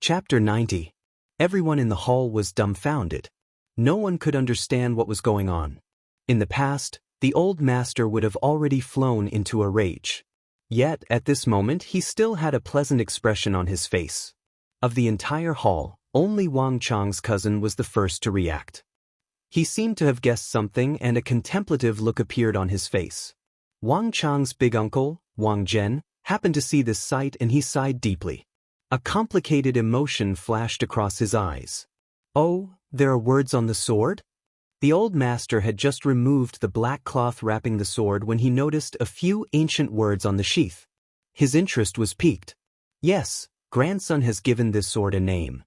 Chapter 90. Everyone in the hall was dumbfounded. No one could understand what was going on. In the past, the old master would have already flown into a rage. Yet, at this moment he still had a pleasant expression on his face. Of the entire hall, only Wang Chang's cousin was the first to react. He seemed to have guessed something and a contemplative look appeared on his face. Wang Chang's big uncle, Wang Zhen, happened to see this sight and he sighed deeply. A complicated emotion flashed across his eyes. Oh, there are words on the sword? The old master had just removed the black cloth wrapping the sword when he noticed a few ancient words on the sheath. His interest was piqued. Yes, grandson has given this sword a name.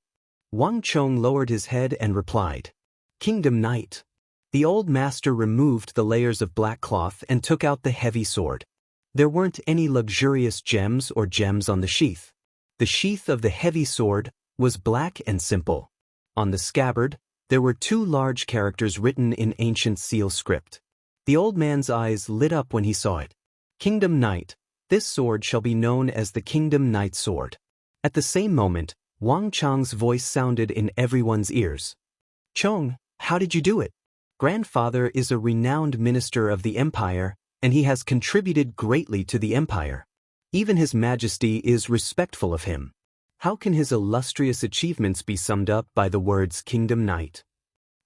Wang Chong lowered his head and replied, Kingdom Knight. The old master removed the layers of black cloth and took out the heavy sword. There weren't any luxurious gems or gems on the sheath. The sheath of the heavy sword was black and simple. On the scabbard, there were two large characters written in ancient seal script. The old man's eyes lit up when he saw it. Kingdom Knight, this sword shall be known as the Kingdom Knight sword. At the same moment, Wang Chang's voice sounded in everyone's ears. Chong, how did you do it? Grandfather is a renowned minister of the empire, and he has contributed greatly to the empire. Even His Majesty is respectful of him. How can his illustrious achievements be summed up by the words Kingdom Knight?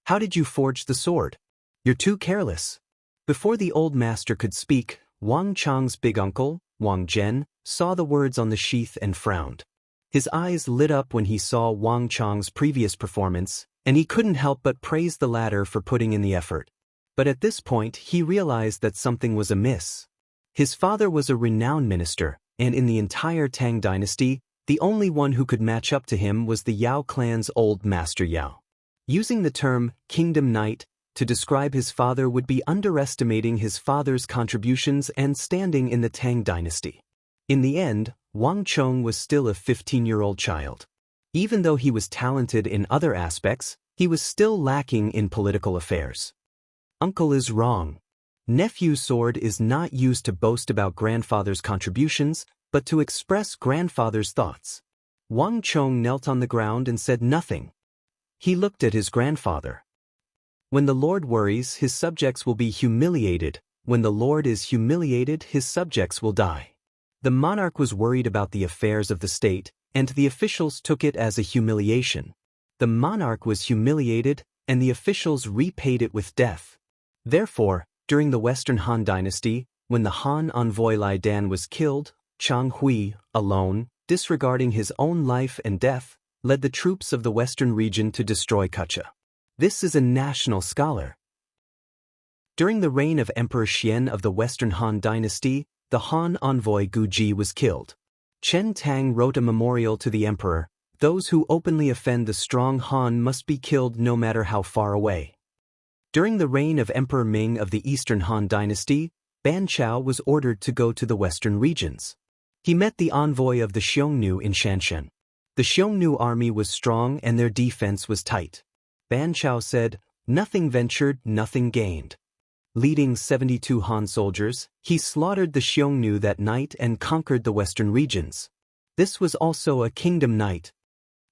How did you forge the sword? You're too careless. Before the old master could speak, Wang Chang's big uncle, Wang Zhen, saw the words on the sheath and frowned. His eyes lit up when he saw Wang Chang's previous performance, and he couldn't help but praise the latter for putting in the effort. But at this point he realized that something was amiss. His father was a renowned minister, and in the entire Tang dynasty, the only one who could match up to him was the Yao clan's old master Yao. Using the term Kingdom Knight to describe his father would be underestimating his father's contributions and standing in the Tang dynasty. In the end, Wang Chong was still a 15-year-old child. Even though he was talented in other aspects, he was still lacking in political affairs. Uncle is wrong. Nephew's sword is not used to boast about grandfather's contributions, but to express grandfather's thoughts. Wang Chong knelt on the ground and said nothing. He looked at his grandfather. When the Lord worries, his subjects will be humiliated. When the Lord is humiliated, his subjects will die. The monarch was worried about the affairs of the state, and the officials took it as a humiliation. The monarch was humiliated, and the officials repaid it with death. Therefore, during the Western Han dynasty, when the Han envoy Lai Dan was killed, Chang Hui, alone, disregarding his own life and death, led the troops of the Western region to destroy Kucha. This is a national scholar. During the reign of Emperor Xian of the Western Han dynasty, the Han envoy Gu Ji was killed. Chen Tang wrote a memorial to the emperor, those who openly offend the strong Han must be killed no matter how far away. During the reign of Emperor Ming of the Eastern Han dynasty, Ban Chao was ordered to go to the western regions. He met the envoy of the Xiongnu in Shanshan. The Xiongnu army was strong and their defense was tight. Ban Chao said, "Nothing ventured, nothing gained." Leading 72 Han soldiers, he slaughtered the Xiongnu that night and conquered the western regions. This was also a kingdom night.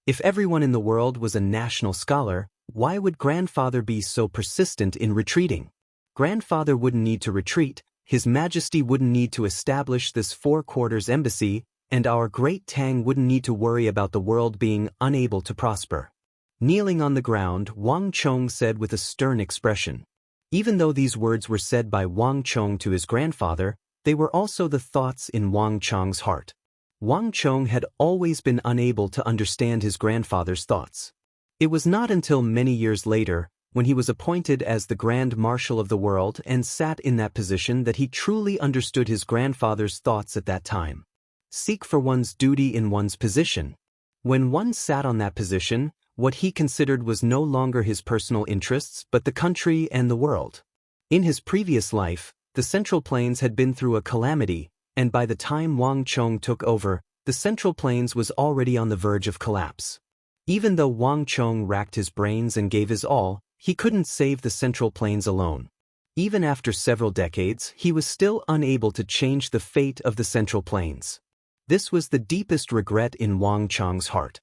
If everyone in the world was a national scholar, why would grandfather be so persistent in retreating? Grandfather wouldn't need to retreat, His Majesty wouldn't need to establish this four-quarters embassy, and our great Tang wouldn't need to worry about the world being unable to prosper. Kneeling on the ground, Wang Chong said with a stern expression. Even though these words were said by Wang Chong to his grandfather, they were also the thoughts in Wang Chong's heart. Wang Chong had always been unable to understand his grandfather's thoughts. It was not until many years later, when he was appointed as the Grand Marshal of the world and sat in that position, that he truly understood his grandfather's thoughts at that time. Seek for one's duty in one's position. When one sat on that position, what he considered was no longer his personal interests but the country and the world. In his previous life, the Central Plains had been through a calamity, and by the time Wang Chong took over, the Central Plains was already on the verge of collapse. Even though Wang Chong racked his brains and gave his all, he couldn't save the Central Plains alone. Even after several decades, he was still unable to change the fate of the Central Plains. This was the deepest regret in Wang Chong's heart.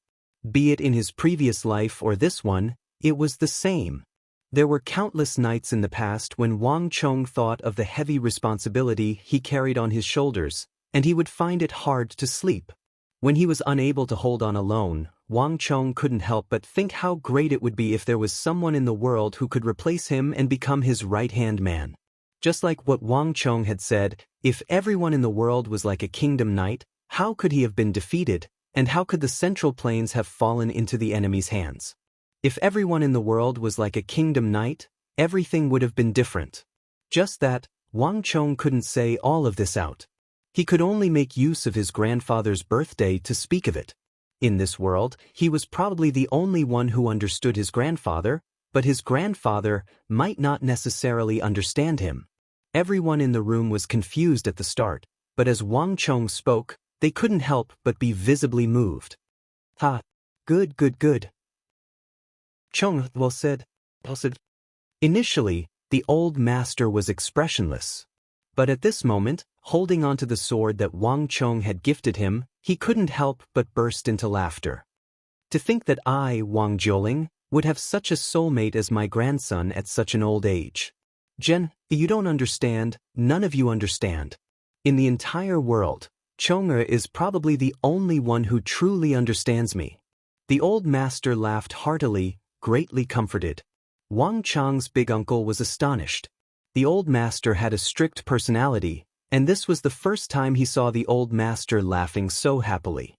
Be it in his previous life or this one, it was the same. There were countless nights in the past when Wang Chong thought of the heavy responsibility he carried on his shoulders, and he would find it hard to sleep. When he was unable to hold on alone, Wang Chong couldn't help but think how great it would be if there was someone in the world who could replace him and become his right-hand man. Just like what Wang Chong had said, if everyone in the world was like a kingdom knight, how could he have been defeated, and how could the Central Plains have fallen into the enemy's hands? If everyone in the world was like a kingdom knight, everything would have been different. Just that, Wang Chong couldn't say all of this out. He could only make use of his grandfather's birthday to speak of it. In this world, he was probably the only one who understood his grandfather, but his grandfather might not necessarily understand him. Everyone in the room was confused at the start, but as Wang Chong spoke, they couldn't help but be visibly moved. "Ha! Good, good, good," Chong said. Initially, the old master was expressionless. But at this moment, holding onto the sword that Wang Chong had gifted him, he couldn't help but burst into laughter. To think that I, Wang Jiuling, would have such a soulmate as my grandson at such an old age. Jen, you don't understand, none of you understand. In the entire world, Chong'e is probably the only one who truly understands me. The old master laughed heartily, greatly comforted. Wang Chong's big uncle was astonished. The old master had a strict personality, and this was the first time he saw the old master laughing so happily.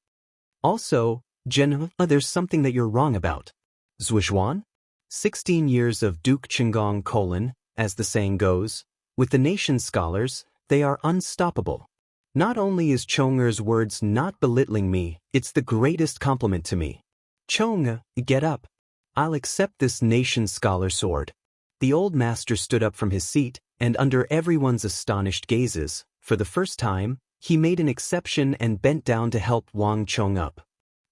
Also, Jen, there's something that you're wrong about. Zhuizhuan? 16 years of Duke Qinggong : as the saying goes, with the nation's scholars, they are unstoppable. Not only is Chong'e's words not belittling me, it's the greatest compliment to me. Chong'e, get up. I'll accept this nation's scholar sword. The old master stood up from his seat, and under everyone's astonished gazes, for the first time, he made an exception and bent down to help Wang Chong up.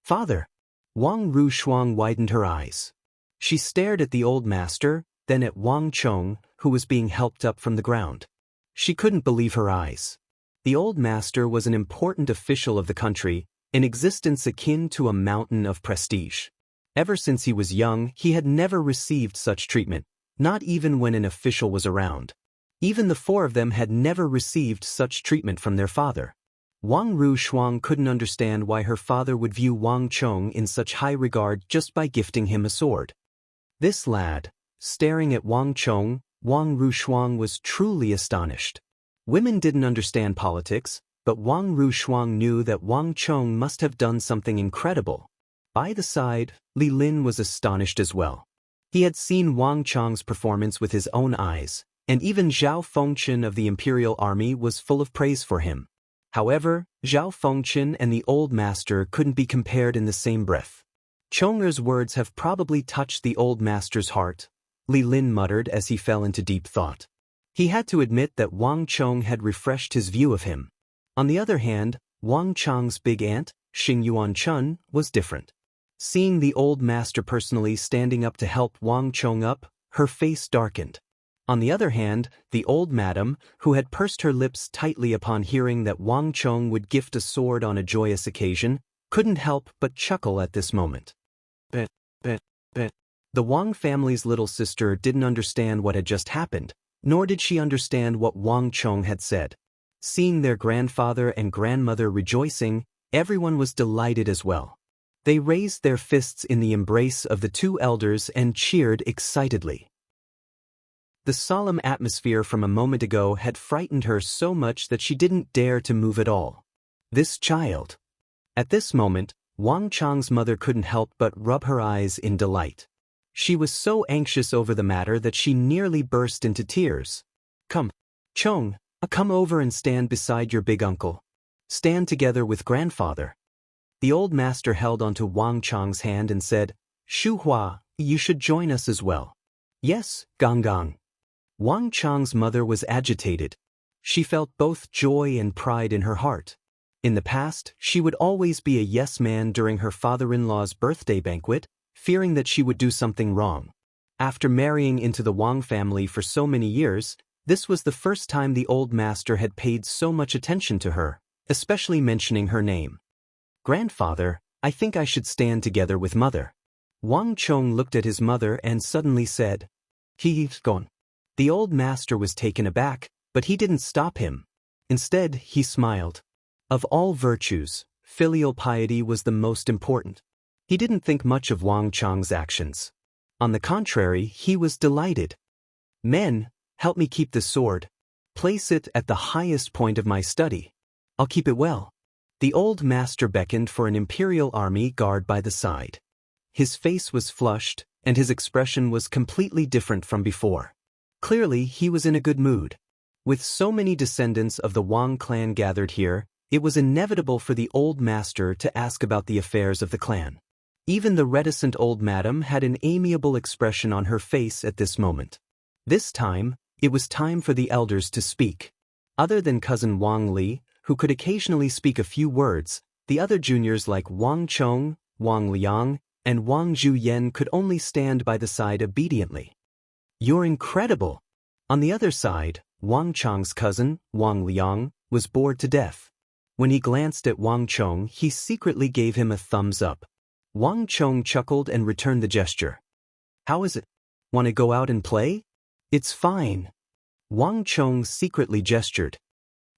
Father! Wang Rushuang widened her eyes. She stared at the old master, then at Wang Chong, who was being helped up from the ground. She couldn't believe her eyes. The old master was an important official of the country, in existence akin to a mountain of prestige. Ever since he was young, he had never received such treatment, not even when an official was around. Even the four of them had never received such treatment from their father. Wang Rushuang couldn't understand why her father would view Wang Chong in such high regard just by gifting him a sword. This lad, staring at Wang Chong, Wang Rushuang was truly astonished. Women didn't understand politics, but Wang Rushuang knew that Wang Chong must have done something incredible. By the side, Li Lin was astonished as well. He had seen Wang Chong's performance with his own eyes, and even Zhao Fengchen of the Imperial Army was full of praise for him. However, Zhao Fengchen and the old master couldn't be compared in the same breath. Chong'e's words have probably touched the old master's heart, Li Lin muttered as he fell into deep thought. He had to admit that Wang Chong had refreshed his view of him. On the other hand, Wang Chong's big aunt, Xing Yuan-chun, was different. Seeing the old master personally standing up to help Wang Chong up, her face darkened. On the other hand, the old madam, who had pursed her lips tightly upon hearing that Wang Chong would gift a sword on a joyous occasion, couldn't help but chuckle at this moment. Bet. The Wang family's little sister didn't understand what had just happened, nor did she understand what Wang Chong had said. Seeing their grandfather and grandmother rejoicing, everyone was delighted as well. They raised their fists in the embrace of the two elders and cheered excitedly. The solemn atmosphere from a moment ago had frightened her so much that she didn't dare to move at all. This child. At this moment, Wang Chong's mother couldn't help but rub her eyes in delight. She was so anxious over the matter that she nearly burst into tears. Come, Chong, come over and stand beside your big uncle. Stand together with grandfather. The old master held onto Wang Chong's hand and said, Shu Hua, you should join us as well. Yes, Gong Gong. Wang Chong's mother was agitated. She felt both joy and pride in her heart. In the past, she would always be a yes man during her father-in-law's birthday banquet, fearing that she would do something wrong. After marrying into the Wang family for so many years, this was the first time the old master had paid so much attention to her, especially mentioning her name. Grandfather, I think I should stand together with mother. Wang Chong looked at his mother and suddenly said, "He's gone." The old master was taken aback, but he didn't stop him. Instead, he smiled. Of all virtues, filial piety was the most important. He didn't think much of Wang Chong's actions. On the contrary, he was delighted. "Men, help me keep the sword. Place it at the highest point of my study. I'll keep it well." The old master beckoned for an imperial army guard by the side. His face was flushed, and his expression was completely different from before. Clearly, he was in a good mood. With so many descendants of the Wang clan gathered here, it was inevitable for the old master to ask about the affairs of the clan. Even the reticent old madam had an amiable expression on her face at this moment. This time, it was time for the elders to speak. Other than cousin Wang Li, who could occasionally speak a few words, the other juniors like Wang Chong, Wang Liang, and Wang Zhuyen could only stand by the side obediently. "You're incredible!" On the other side, Wang Chong's cousin, Wang Liang, was bored to death. When he glanced at Wang Chong, he secretly gave him a thumbs up. Wang Chong chuckled and returned the gesture. "How is it? Want to go out and play?" "It's fine." Wang Chong secretly gestured.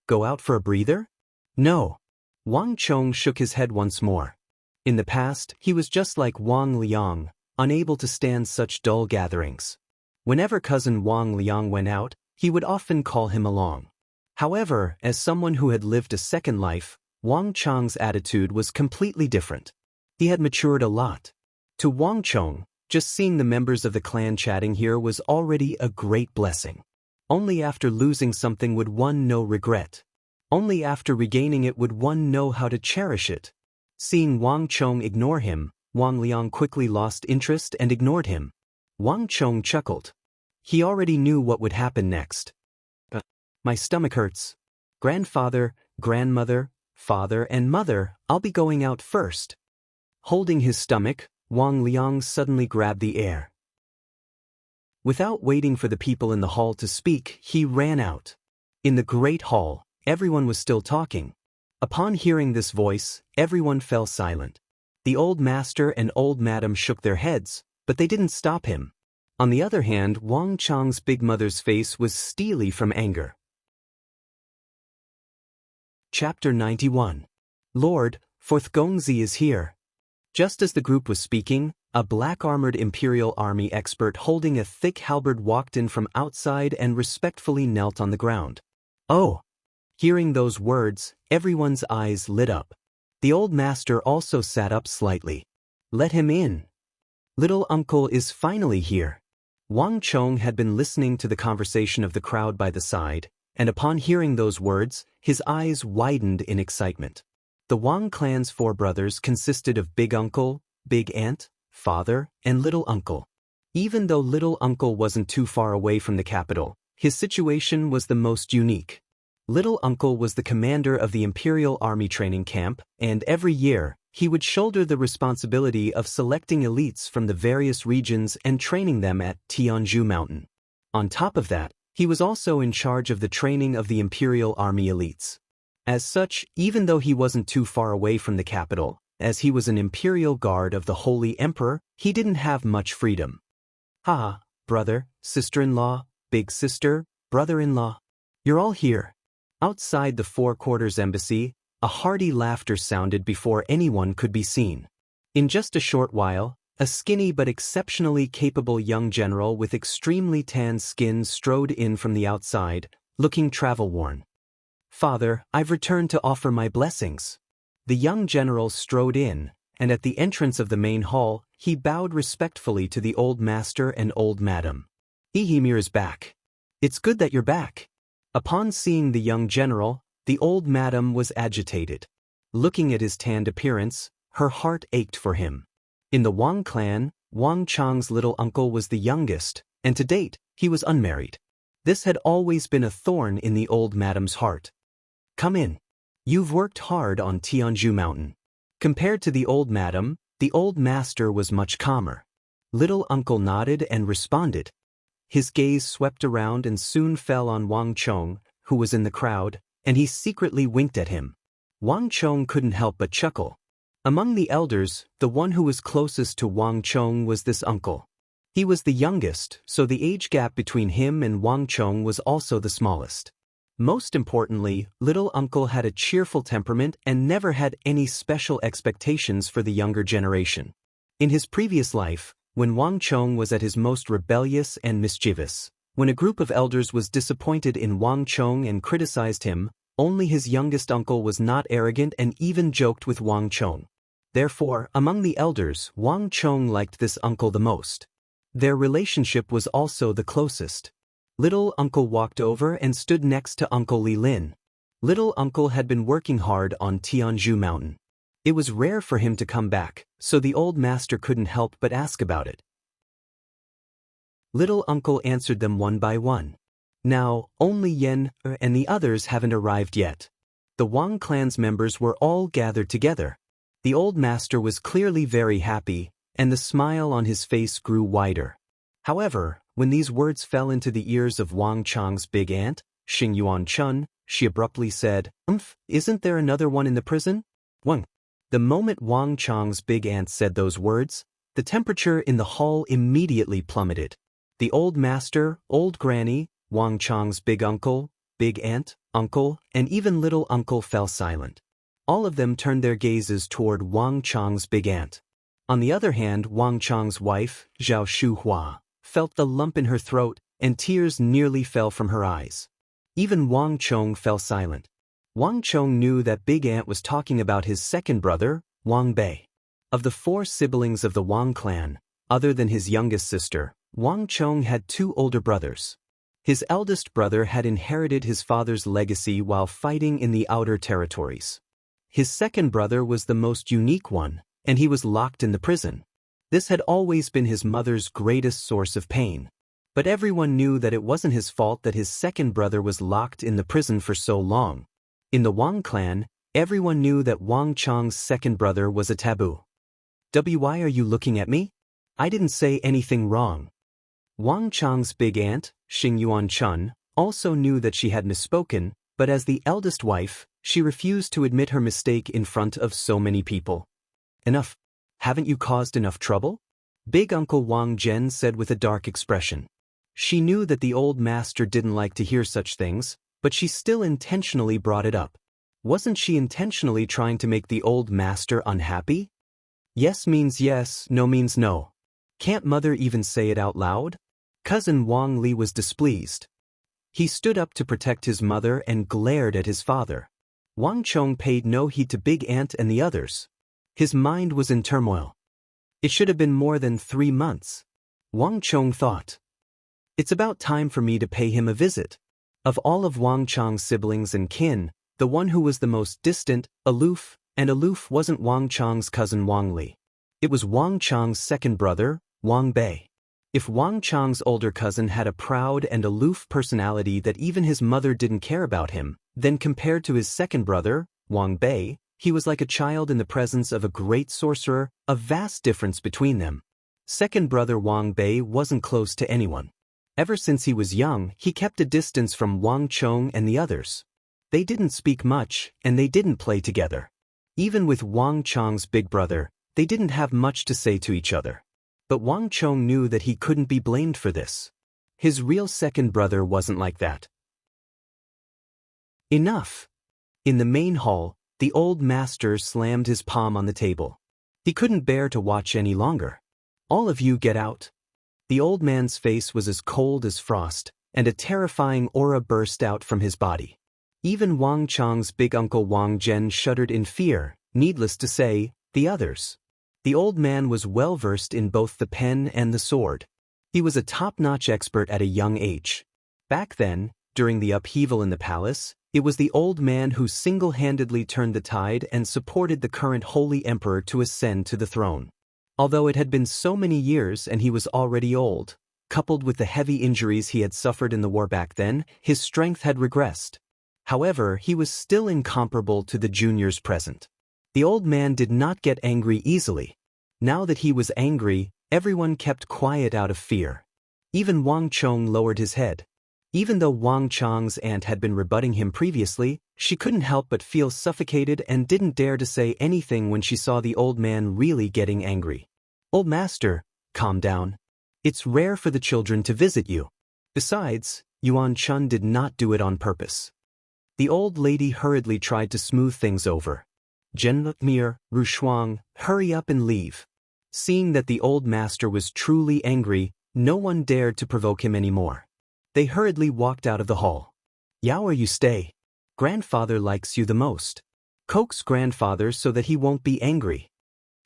"Go out for a breather?" "No." Wang Chong shook his head once more. In the past, he was just like Wang Liang, unable to stand such dull gatherings. Whenever cousin Wang Liang went out, he would often call him along. However, as someone who had lived a second life, Wang Chong's attitude was completely different. He had matured a lot. To Wang Chong, just seeing the members of the clan chatting here was already a great blessing. Only after losing something would one know regret. Only after regaining it would one know how to cherish it. Seeing Wang Chong ignore him, Wang Liang quickly lost interest and ignored him. Wang Chong chuckled. He already knew what would happen next. "My stomach hurts. Grandfather, grandmother, father, and mother, I'll be going out first." Holding his stomach, Wang Liang suddenly grabbed the air. Without waiting for the people in the hall to speak, he ran out. In the great hall, everyone was still talking. Upon hearing this voice, everyone fell silent. The old master and old madam shook their heads, but they didn't stop him. On the other hand, Wang Chong's big mother's face was steely from anger. Chapter 91. "Lord, Fourth Gongzi is here." Just as the group was speaking, a black-armored Imperial Army expert holding a thick halberd walked in from outside and respectfully knelt on the ground. "Oh!" Hearing those words, everyone's eyes lit up. The old master also sat up slightly. "Let him in. Little uncle is finally here." Wang Chong had been listening to the conversation of the crowd by the side, and upon hearing those words, his eyes widened in excitement. The Wang clan's four brothers consisted of Big Uncle, Big Aunt, Father, and Little Uncle. Even though Little Uncle wasn't too far away from the capital, his situation was the most unique. Little Uncle was the commander of the Imperial Army training camp, and every year, he would shoulder the responsibility of selecting elites from the various regions and training them at Tianzhu Mountain. On top of that, he was also in charge of the training of the Imperial Army elites. As such, even though he wasn't too far away from the capital, as he was an Imperial Guard of the Holy Emperor, he didn't have much freedom. "Ha, brother, sister-in-law, big sister, brother-in-law. You're all here." Outside the Four Quarters Embassy, a hearty laughter sounded before anyone could be seen. In just a short while, a skinny but exceptionally capable young general with extremely tan skin strode in from the outside, looking travel-worn. "Father, I've returned to offer my blessings." The young general strode in, and at the entrance of the main hall, he bowed respectfully to the old master and old madam. "Ihimir is back. It's good that you're back." Upon seeing the young general, the old madam was agitated. Looking at his tanned appearance, her heart ached for him. In the Wang clan, Wang Chong's little uncle was the youngest, and to date, he was unmarried. This had always been a thorn in the old madam's heart. "Come in. You've worked hard on Tianzhu Mountain." Compared to the old madam, the old master was much calmer. Little uncle nodded and responded. His gaze swept around and soon fell on Wang Chong, who was in the crowd, and he secretly winked at him. Wang Chong couldn't help but chuckle. Among the elders, the one who was closest to Wang Chong was this uncle. He was the youngest, so the age gap between him and Wang Chong was also the smallest. Most importantly, little uncle had a cheerful temperament and never had any special expectations for the younger generation. In his previous life, when Wang Chong was at his most rebellious and mischievous, when a group of elders was disappointed in Wang Chong and criticized him, only his youngest uncle was not arrogant and even joked with Wang Chong. Therefore, among the elders, Wang Chong liked this uncle the most. Their relationship was also the closest. Little uncle walked over and stood next to Uncle Li Lin. Little uncle had been working hard on Tianzhu Mountain. It was rare for him to come back, so the old master couldn't help but ask about it. Little uncle answered them one by one. Now, only Yen and the others haven't arrived yet. The Wang clan's members were all gathered together. The old master was clearly very happy, and the smile on his face grew wider. However, when these words fell into the ears of Wang Chong's big aunt, Xing Yuan Chun, she abruptly said, Isn't there another one in the prison? Wang. The moment Wang Chong's big aunt said those words, the temperature in the hall immediately plummeted. The old master, old granny, Wang Chong's big uncle, big aunt, uncle, and even little uncle fell silent. All of them turned their gazes toward Wang Chong's big aunt. On the other hand, Wang Chong's wife, Zhao Shuhua, felt the lump in her throat, and tears nearly fell from her eyes. Even Wang Chong fell silent. Wang Chong knew that big aunt was talking about his second brother, Wang Bei. Of the 4 siblings of the Wang clan, other than his youngest sister, Wang Chong had 2 older brothers. His eldest brother had inherited his father's legacy while fighting in the outer territories. His second brother was the most unique one, and he was locked in the prison. This had always been his mother's greatest source of pain. But everyone knew that it wasn't his fault that his second brother was locked in the prison for so long. In the Wang clan, everyone knew that Wang Chong's second brother was a taboo. Why are you looking at me? I didn't say anything wrong. Wang Chong's big aunt, Xing Yuan Chun, also knew that she had misspoken, but as the eldest wife, she refused to admit her mistake in front of so many people. Enough. Haven't you caused enough trouble? Big Uncle Wang Zhen said with a dark expression. She knew that the old master didn't like to hear such things, but she still intentionally brought it up. Wasn't she intentionally trying to make the old master unhappy? Yes means yes, no means no. Can't mother even say it out loud? Cousin Wang Li was displeased. He stood up to protect his mother and glared at his father. Wang Chong paid no heed to Big Aunt and the others. His mind was in turmoil. It should have been more than 3 months. Wang Chong thought. It's about time for me to pay him a visit. Of all of Wang Chong's siblings and kin, the one who was the most distant, aloof wasn't Wang Chong's cousin Wang Li. It was Wang Chong's second brother, Wang Bei. If Wang Chong's older cousin had a proud and aloof personality that even his mother didn't care about him, then compared to his second brother, Wang Bei, he was like a child in the presence of a great sorcerer, a vast difference between them. Second brother Wang Bei wasn't close to anyone. Ever since he was young, he kept a distance from Wang Chong and the others. They didn't speak much, and they didn't play together. Even with Wang Chong's big brother, they didn't have much to say to each other. But Wang Chong knew that he couldn't be blamed for this. His real second brother wasn't like that. Enough. In the main hall, the old master slammed his palm on the table. He couldn't bear to watch any longer. All of you get out. The old man's face was as cold as frost, and a terrifying aura burst out from his body. Even Wang Chong's big uncle Wang Zhen shuddered in fear, needless to say, the others. The old man was well versed in both the pen and the sword. He was a top-notch expert at a young age. Back then, during the upheaval in the palace, it was the old man who single-handedly turned the tide and supported the current holy emperor to ascend to the throne. Although it had been so many years and he was already old, coupled with the heavy injuries he had suffered in the war back then, his strength had regressed. However, he was still incomparable to the juniors present. The old man did not get angry easily. Now that he was angry, everyone kept quiet out of fear. Even Wang Chong lowered his head. Even though Wang Chang's aunt had been rebutting him previously, she couldn't help but feel suffocated and didn't dare to say anything when she saw the old man really getting angry. "Old master, calm down. It's rare for the children to visit you. Besides, Yuan Chun did not do it on purpose." The old lady hurriedly tried to smooth things over. "Zhenmir, Rushuang, hurry up and leave." Seeing that the old master was truly angry, no one dared to provoke him anymore. They hurriedly walked out of the hall. "Yao, you stay. Grandfather likes you the most. Coax grandfather so that he won't be angry."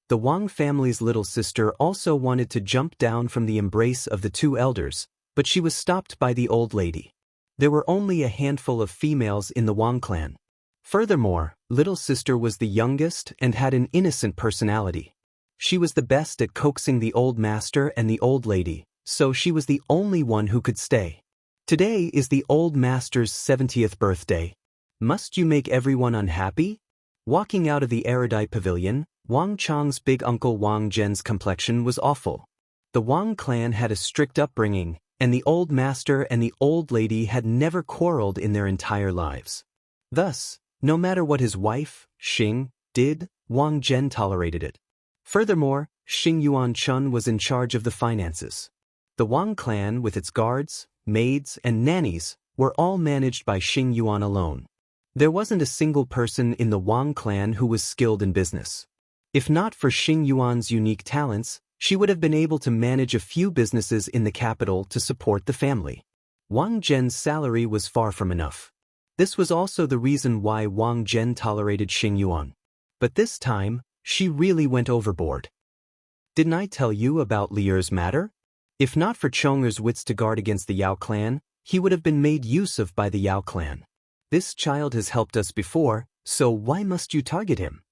The Wang family's little sister also wanted to jump down from the embrace of the two elders, but she was stopped by the old lady. There were only a handful of females in the Wang clan. Furthermore, little sister was the youngest and had an innocent personality. She was the best at coaxing the old master and the old lady, so she was the only one who could stay. "Today is the old master's 70th birthday. Must you make everyone unhappy?" Walking out of the erudite pavilion, Wang Chang's big uncle Wang Zhen's complexion was awful. The Wang clan had a strict upbringing, and the old master and the old lady had never quarreled in their entire lives. Thus, no matter what his wife, Xing, did, Wang Zhen tolerated it. Furthermore, Xing Yuan Chun was in charge of the finances. The Wang clan, with its guards, maids, and nannies, were all managed by Xing Yuan alone. There wasn't a single person in the Wang clan who was skilled in business. If not for Xing Yuan's unique talents, she would have been able to manage a few businesses in the capital to support the family. Wang Zhen's salary was far from enough. This was also the reason why Wang Zhen tolerated Xing Yuan. But this time, she really went overboard. "Didn't I tell you about Lier's matter? If not for Chonger's wits to guard against the Yao clan, he would have been made use of by the Yao clan. This child has helped us before, so why must you target him?"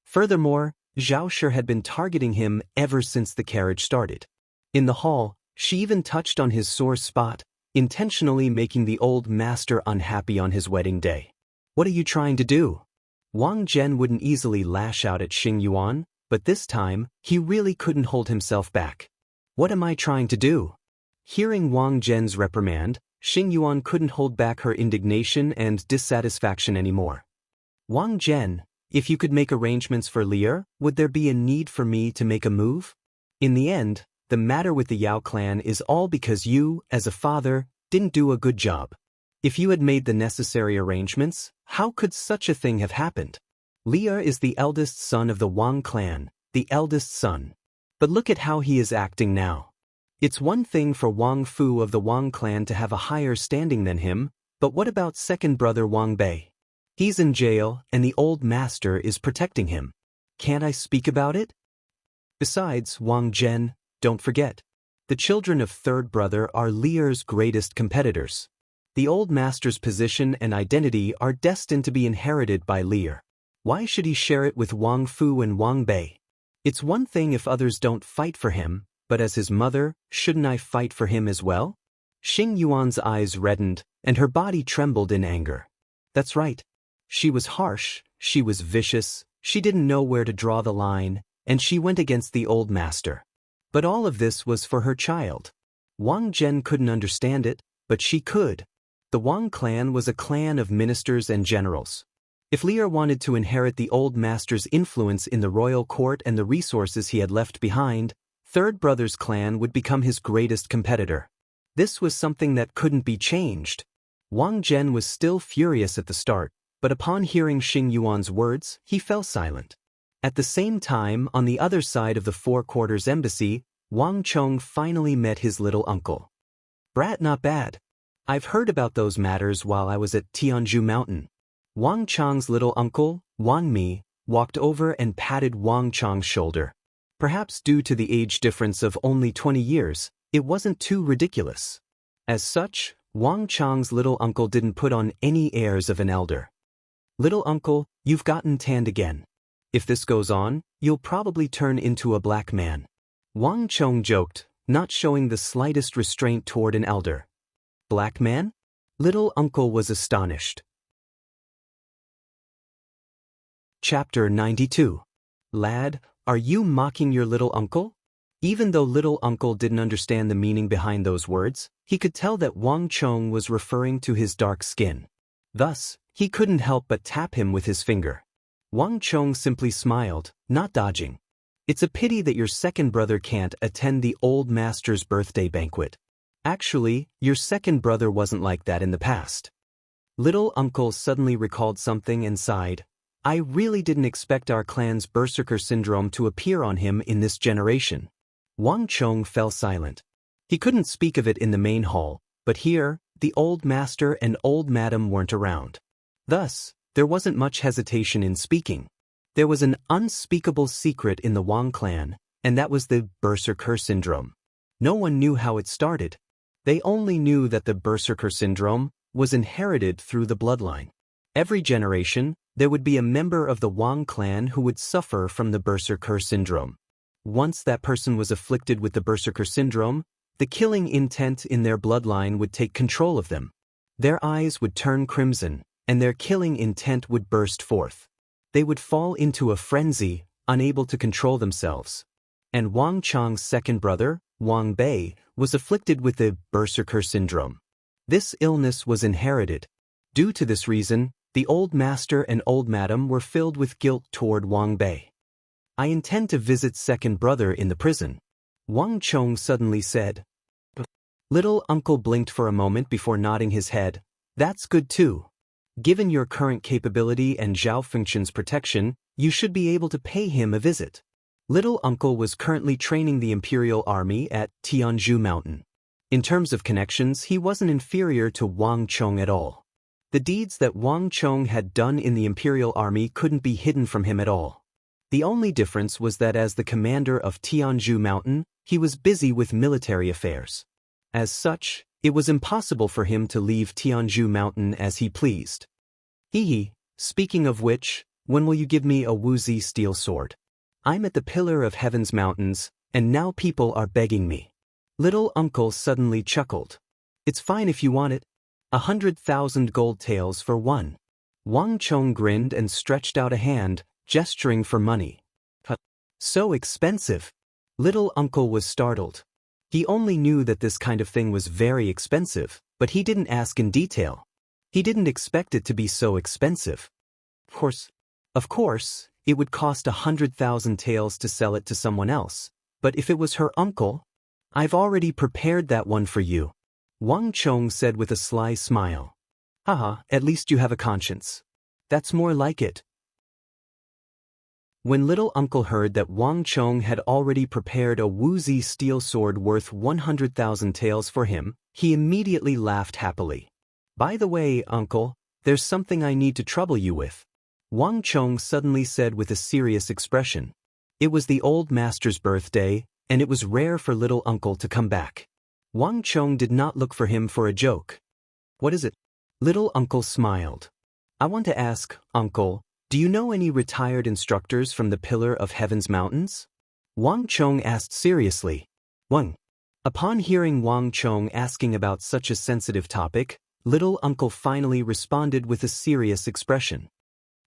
Furthermore, Zhao Shi had been targeting him ever since the carriage started. In the hall, she even touched on his sore spot, intentionally making the old master unhappy on his wedding day. "What are you trying to do?" Wang Zhen wouldn't easily lash out at Xing Yuan, but this time, he really couldn't hold himself back. "What am I trying to do?" Hearing Wang Zhen's reprimand, Xing Yuan couldn't hold back her indignation and dissatisfaction anymore. "Wang Zhen, if you could make arrangements for Lier, would there be a need for me to make a move? In the end, the matter with the Yao clan is all because you, as a father, didn't do a good job. If you had made the necessary arrangements, how could such a thing have happened? Lier is the eldest son of the Wang clan, the eldest son. But look at how he is acting now. It's one thing for Wang Fu of the Wang clan to have a higher standing than him, but what about second brother Wang Bei? He's in jail, and the old master is protecting him. Can't I speak about it? Besides, Wang Zhen, don't forget. The children of third brother are Lier's greatest competitors. The old master's position and identity are destined to be inherited by Lier. Why should he share it with Wang Fu and Wang Bei? It's one thing if others don't fight for him, but as his mother, shouldn't I fight for him as well? Xing Yuan's eyes reddened, and her body trembled in anger. That's right. She was harsh, she was vicious, she didn't know where to draw the line, and she went against the old master. But all of this was for her child. Wang Zhen couldn't understand it, but she could. The Wang clan was a clan of ministers and generals. If Lier wanted to inherit the old master's influence in the royal court and the resources he had left behind, third brother's clan would become his greatest competitor. This was something that couldn't be changed. Wang Zhen was still furious at the start, but upon hearing Xing Yuan's words, he fell silent. At the same time, on the other side of the Four Quarters Embassy, Wang Chong finally met his little uncle. "Brat, not bad. I've heard about those matters while I was at Tianzhu Mountain." Wang Chong's little uncle, Wang Mi, walked over and patted Wang Chong's shoulder. Perhaps due to the age difference of only 20 years, it wasn't too ridiculous. As such, Wang Chong's little uncle didn't put on any airs of an elder. "Little uncle, you've gotten tanned again. If this goes on, you'll probably turn into a black man." Wang Chong joked, not showing the slightest restraint toward an elder. "Black man?" Little uncle was astonished. Chapter 92. Lad, are you mocking your little uncle? Even though little uncle didn't understand the meaning behind those words, he could tell that Wang Chong was referring to his dark skin. Thus, he couldn't help but tap him with his finger. Wang Chong simply smiled, not dodging. It's a pity that your second brother can't attend the old master's birthday banquet. Actually, your second brother wasn't like that in the past. Little uncle suddenly recalled something and sighed. I really didn't expect our clan's berserker syndrome to appear on him in this generation. Wang Chong fell silent. He couldn't speak of it in the main hall, but here, the old master and old madam weren't around. Thus, there wasn't much hesitation in speaking. There was an unspeakable secret in the Wang clan, and that was the berserker syndrome. No one knew how it started. They only knew that the berserker syndrome was inherited through the bloodline. Every generation, there would be a member of the Wang clan who would suffer from the berserker syndrome. Once that person was afflicted with the berserker syndrome, the killing intent in their bloodline would take control of them. Their eyes would turn crimson, and their killing intent would burst forth. They would fall into a frenzy, unable to control themselves. And Wang Chong's second brother, Wang Bei, was afflicted with the berserker syndrome. This illness was inherited. Due to this reason, the old master and old madam were filled with guilt toward Wang Bei. I intend to visit second brother in the prison, Wang Chong suddenly said. Little uncle blinked for a moment before nodding his head. That's good too. Given your current capability and Zhao Fengchen's protection, you should be able to pay him a visit. Little uncle was currently training the Imperial Army at Tianzhu Mountain. In terms of connections, he wasn't inferior to Wang Chong at all. The deeds that Wang Chong had done in the Imperial Army couldn't be hidden from him at all. The only difference was that as the commander of Tianzhu Mountain, he was busy with military affairs. As such, it was impossible for him to leave Tianzhu Mountain as he pleased. Speaking of which, when will you give me a Wuxia steel sword? I'm at the Pillar of Heaven's mountains, and now people are begging me. Little uncle suddenly chuckled. It's fine if you want it. 100,000 gold taels for one. Wang Chong grinned and stretched out a hand, gesturing for money. So expensive. Little uncle was startled. He only knew that this kind of thing was very expensive, but he didn't ask in detail. He didn't expect it to be so expensive. Of course, it would cost 100,000 taels to sell it to someone else, but if it was her uncle, I've already prepared that one for you, Wang Chong said with a sly smile. Haha, at least you have a conscience. That's more like it. When little uncle heard that Wang Chong had already prepared a Wuxia steel sword worth 100,000 taels for him, he immediately laughed happily. By the way, uncle, there's something I need to trouble you with, Wang Chong suddenly said with a serious expression. It was the old master's birthday, and it was rare for little uncle to come back. Wang Chong did not look for him for a joke. What is it? Little uncle smiled. I want to ask, uncle, do you know any retired instructors from the Pillar of Heaven's mountains? Wang Chong asked seriously. Wang. Upon hearing Wang Chong asking about such a sensitive topic, little uncle finally responded with a serious expression.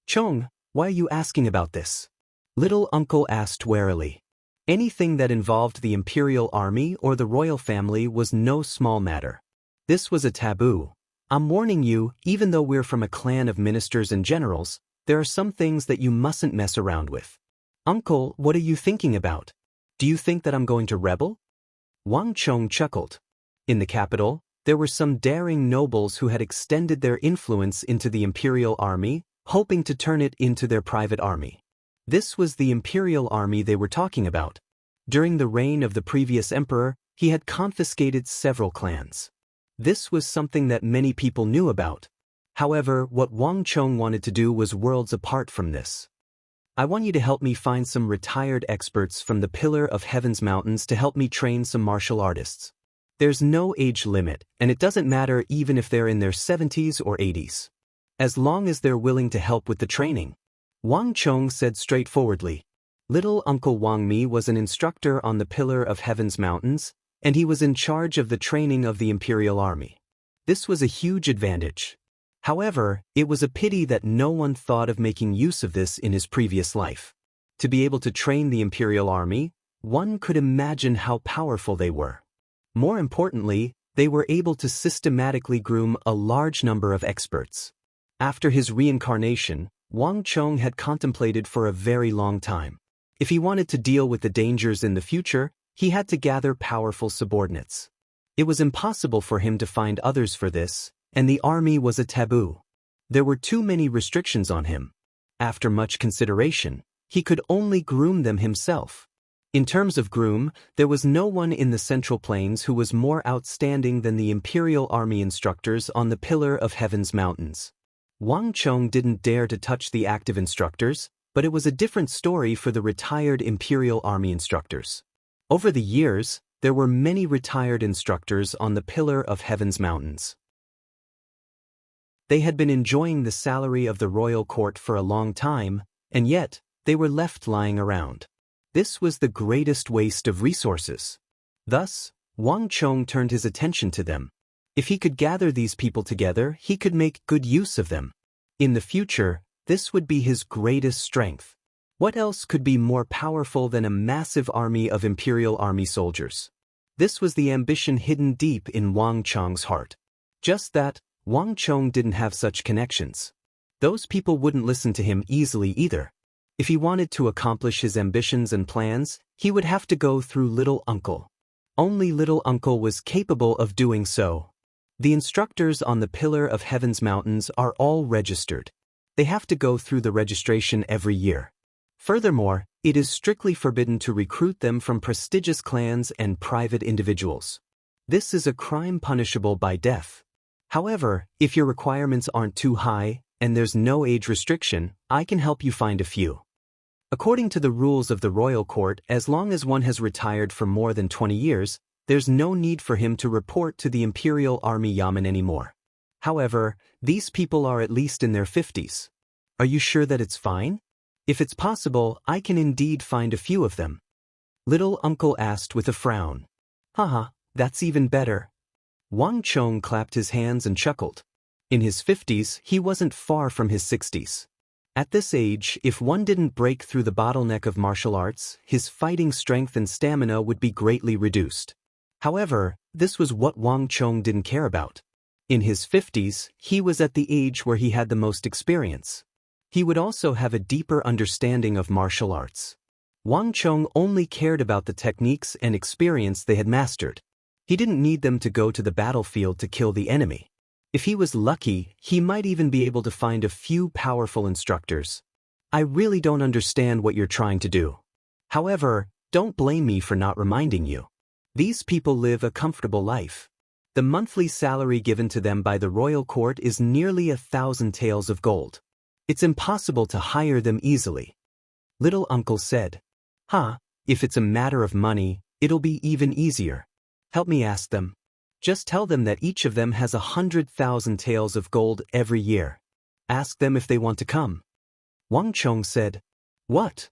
Chong, why are you asking about this? Little uncle asked warily. Anything that involved the Imperial Army or the royal family was no small matter. This was a taboo. I'm warning you, even though we're from a clan of ministers and generals, there are some things that you mustn't mess around with. Uncle, what are you thinking about? Do you think that I'm going to rebel? Wang Chong chuckled. In the capital, there were some daring nobles who had extended their influence into the Imperial Army, hoping to turn it into their private army. This was the Imperial Army they were talking about. During the reign of the previous emperor, he had confiscated several clans. This was something that many people knew about. However, what Wang Chong wanted to do was worlds apart from this. I want you to help me find some retired experts from the Pillar of Heaven's mountains to help me train some martial artists. There's no age limit, and it doesn't matter even if they're in their 70s or 80s. As long as they're willing to help with the training. Wang Chong said straightforwardly. Little Uncle Wang Mi was an instructor on the Pillar of Heaven's mountains, and he was in charge of the training of the Imperial Army. This was a huge advantage. However, it was a pity that no one thought of making use of this in his previous life. To be able to train the Imperial Army, one could imagine how powerful they were. More importantly, they were able to systematically groom a large number of experts. After his reincarnation, Wang Chong had contemplated for a very long time. If he wanted to deal with the dangers in the future, he had to gather powerful subordinates. It was impossible for him to find others for this, and the army was a taboo. There were too many restrictions on him. After much consideration, he could only groom them himself. In terms of groom, there was no one in the Central Plains who was more outstanding than the Imperial Army instructors on the Pillar of Heaven's mountains. Wang Chong didn't dare to touch the active instructors, but it was a different story for the retired Imperial Army instructors. Over the years, there were many retired instructors on the Pillar of Heaven's mountains. They had been enjoying the salary of the royal court for a long time, and yet, they were left lying around. This was the greatest waste of resources. Thus, Wang Chong turned his attention to them. If he could gather these people together, he could make good use of them. In the future, this would be his greatest strength. What else could be more powerful than a massive army of Imperial Army soldiers? This was the ambition hidden deep in Wang Chong's heart. Just that, Wang Chong didn't have such connections. Those people wouldn't listen to him easily either. If he wanted to accomplish his ambitions and plans, he would have to go through Little Uncle. Only Little Uncle was capable of doing so. The instructors on the Pillar of Heaven's mountains are all registered. They have to go through the registration every year. Furthermore, it is strictly forbidden to recruit them from prestigious clans and private individuals. This is a crime punishable by death. However, if your requirements aren't too high, and there's no age restriction, I can help you find a few. According to the rules of the royal court, as long as one has retired for more than 20 years, there's no need for him to report to the Imperial Army Yamen anymore. However, these people are at least in their 50s. Are you sure that it's fine? If it's possible, I can indeed find a few of them. Little Uncle asked with a frown. Haha, that's even better. Wang Chong clapped his hands and chuckled. In his 50s, he wasn't far from his 60s. At this age, if one didn't break through the bottleneck of martial arts, his fighting strength and stamina would be greatly reduced. However, this was what Wang Chong didn't care about. In his 50s, he was at the age where he had the most experience. He would also have a deeper understanding of martial arts. Wang Chong only cared about the techniques and experience they had mastered. He didn't need them to go to the battlefield to kill the enemy. If he was lucky, he might even be able to find a few powerful instructors. I really don't understand what you're trying to do. However, don't blame me for not reminding you. These people live a comfortable life. The monthly salary given to them by the royal court is nearly 1,000 taels of gold. It's impossible to hire them easily. Little Uncle said. If it's a matter of money, it'll be even easier. Help me ask them. Just tell them that each of them has 100,000 taels of gold every year. Ask them if they want to come. Wang Chong said. What?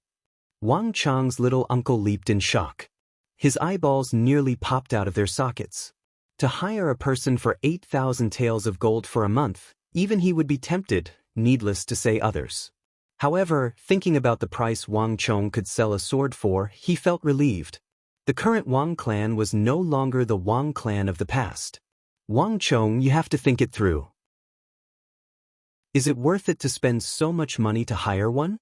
Wang Chong's little uncle leaped in shock. His eyeballs nearly popped out of their sockets. To hire a person for 8,000 taels of gold for a month, even he would be tempted, needless to say others. However, thinking about the price Wang Chong could sell a sword for, he felt relieved. The current Wang clan was no longer the Wang clan of the past. Wang Chong, you have to think it through. Is it worth it to spend so much money to hire one?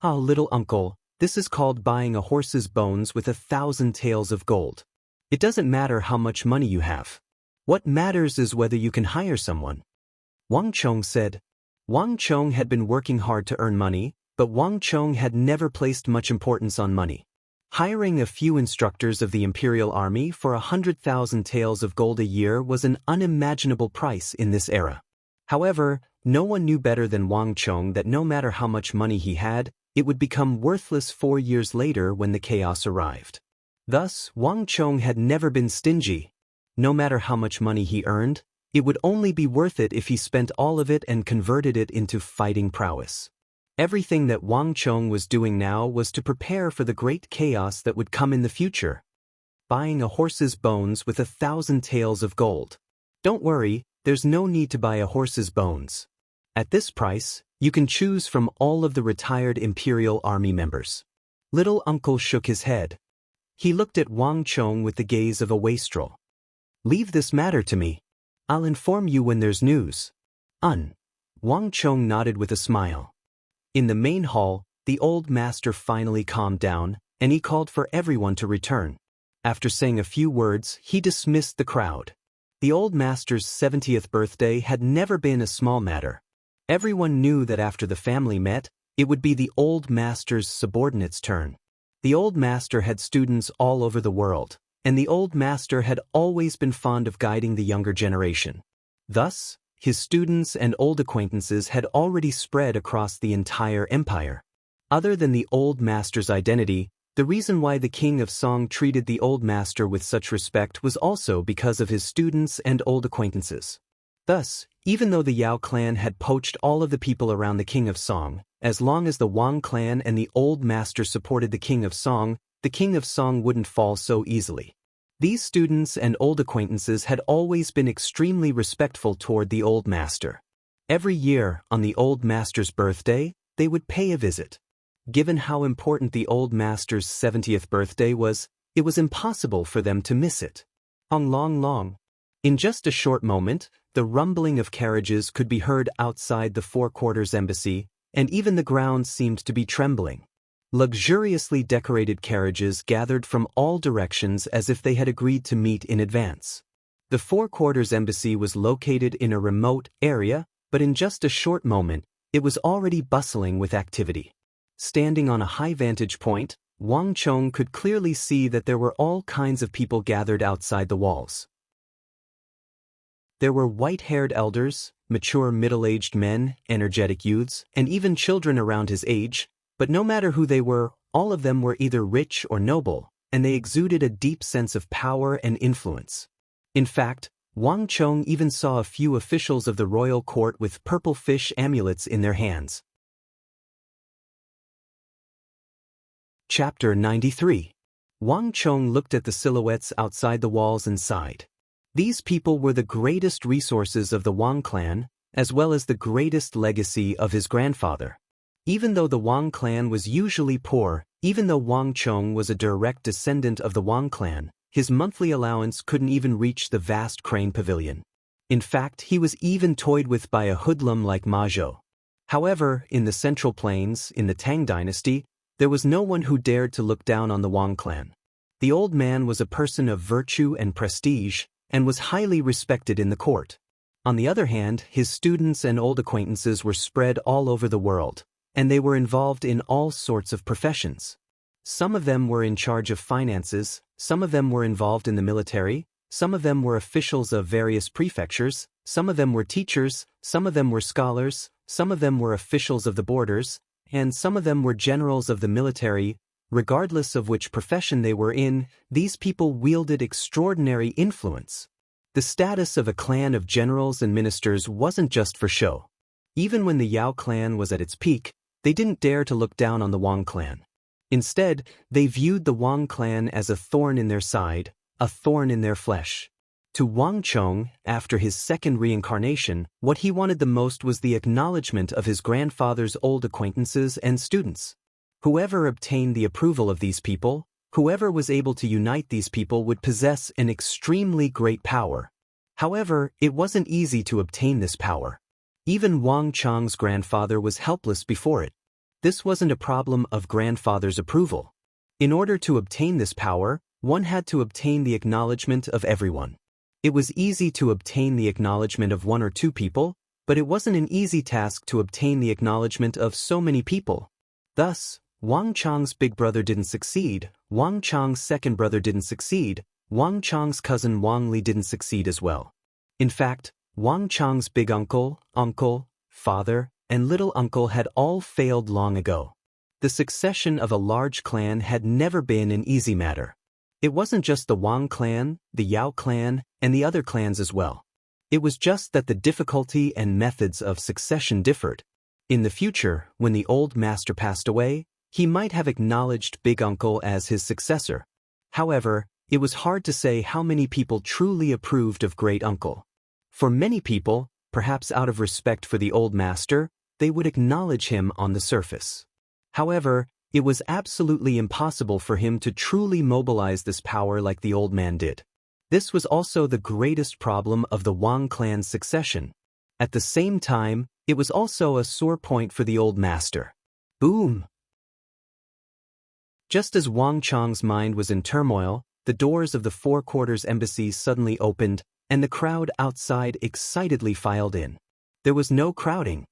Little uncle, this is called buying a horse's bones with 1,000 taels of gold. It doesn't matter how much money you have. What matters is whether you can hire someone. Wang Chong said. Wang Chong had been working hard to earn money, but Wang Chong had never placed much importance on money. Hiring a few instructors of the Imperial Army for 100,000 taels of gold a year was an unimaginable price in this era. However, no one knew better than Wang Chong that no matter how much money he had, it would become worthless 4 years later when the chaos arrived. Thus, Wang Chong had never been stingy. No matter how much money he earned, it would only be worth it if he spent all of it and converted it into fighting prowess. Everything that Wang Chong was doing now was to prepare for the great chaos that would come in the future. Buying a horse's bones with 1,000 taels of gold. Don't worry, there's no need to buy a horse's bones. At this price, you can choose from all of the retired Imperial Army members. Little Uncle shook his head. He looked at Wang Chong with the gaze of a wastrel. "Leave this matter to me. I'll inform you when there's news." Wang Chong nodded with a smile. In the main hall, the old master finally calmed down, and he called for everyone to return. After saying a few words, he dismissed the crowd. The old master's 70th birthday had never been a small matter. Everyone knew that after the family met, it would be the old master's subordinates' turn. The old master had students all over the world, and the old master had always been fond of guiding the younger generation. Thus, his students and old acquaintances had already spread across the entire empire. Other than the old master's identity, the reason why the king of Song treated the old master with such respect was also because of his students and old acquaintances. Thus, even though the Yao clan had poached all of the people around the king of Song, as long as the Wang clan and the old master supported the king of Song wouldn't fall so easily. These students and old acquaintances had always been extremely respectful toward the old master. Every year, on the old master's birthday, they would pay a visit. Given how important the old master's 70th birthday was, it was impossible for them to miss it. Long. In just a short moment, the rumbling of carriages could be heard outside the Four Quarters Embassy, and even the ground seemed to be trembling. Luxuriously decorated carriages gathered from all directions as if they had agreed to meet in advance. The Four Quarters Embassy was located in a remote area, but in just a short moment, it was already bustling with activity. Standing on a high vantage point, Wang Chong could clearly see that there were all kinds of people gathered outside the walls. There were white-haired elders, mature middle-aged men, energetic youths, and even children around his age, but no matter who they were, all of them were either rich or noble, and they exuded a deep sense of power and influence. In fact, Wang Chong even saw a few officials of the royal court with purple fish amulets in their hands. Chapter 93. Wang Chong looked at the silhouettes outside the walls and sighed. These people were the greatest resources of the Wang clan, as well as the greatest legacy of his grandfather. Even though the Wang clan was usually poor, even though Wang Chong was a direct descendant of the Wang clan, his monthly allowance couldn't even reach the vast crane pavilion. In fact, he was even toyed with by a hoodlum like Ma Zhou. However, in the Central Plains, in the Tang dynasty, there was no one who dared to look down on the Wang clan. The old man was a person of virtue and prestige, and was highly respected in the court. On the other hand, his students and old acquaintances were spread all over the world, and they were involved in all sorts of professions. Some of them were in charge of finances, some of them were involved in the military, some of them were officials of various prefectures, some of them were teachers, some of them were scholars, some of them were officials of the borders, and some of them were generals of the military. Regardless of which profession they were in, these people wielded extraordinary influence. The status of a clan of generals and ministers wasn't just for show. Even when the Yao clan was at its peak, they didn't dare to look down on the Wang clan. Instead, they viewed the Wang clan as a thorn in their side, a thorn in their flesh. To Wang Chong, after his second reincarnation, what he wanted the most was the acknowledgement of his grandfather's old acquaintances and students. Whoever obtained the approval of these people, whoever was able to unite these people would possess an extremely great power. However, it wasn't easy to obtain this power. Even Wang Chong's grandfather was helpless before it. This wasn't a problem of grandfather's approval. In order to obtain this power, one had to obtain the acknowledgement of everyone. It was easy to obtain the acknowledgement of one or two people, but it wasn't an easy task to obtain the acknowledgement of so many people. Thus, Wang Chong's big brother didn't succeed, Wang Chong's second brother didn't succeed, Wang Chong's cousin Wang Li didn't succeed as well. In fact, Wang Chong's big uncle, father, and little uncle had all failed long ago. The succession of a large clan had never been an easy matter. It wasn't just the Wang clan, the Yao clan, and the other clans as well. It was just that the difficulty and methods of succession differed. In the future, when the old master passed away, he might have acknowledged Big Uncle as his successor. However, it was hard to say how many people truly approved of Great Uncle. For many people, perhaps out of respect for the old master, they would acknowledge him on the surface. However, It was absolutely impossible for him to truly mobilize this power like the old man did. This was also the greatest problem of the Wang clan's succession. At the same time, it was also a sore point for the old master. Boom! Just as Wang Chong's mind was in turmoil, the doors of the Four Quarters Embassy suddenly opened, and the crowd outside excitedly filed in. There was no crowding.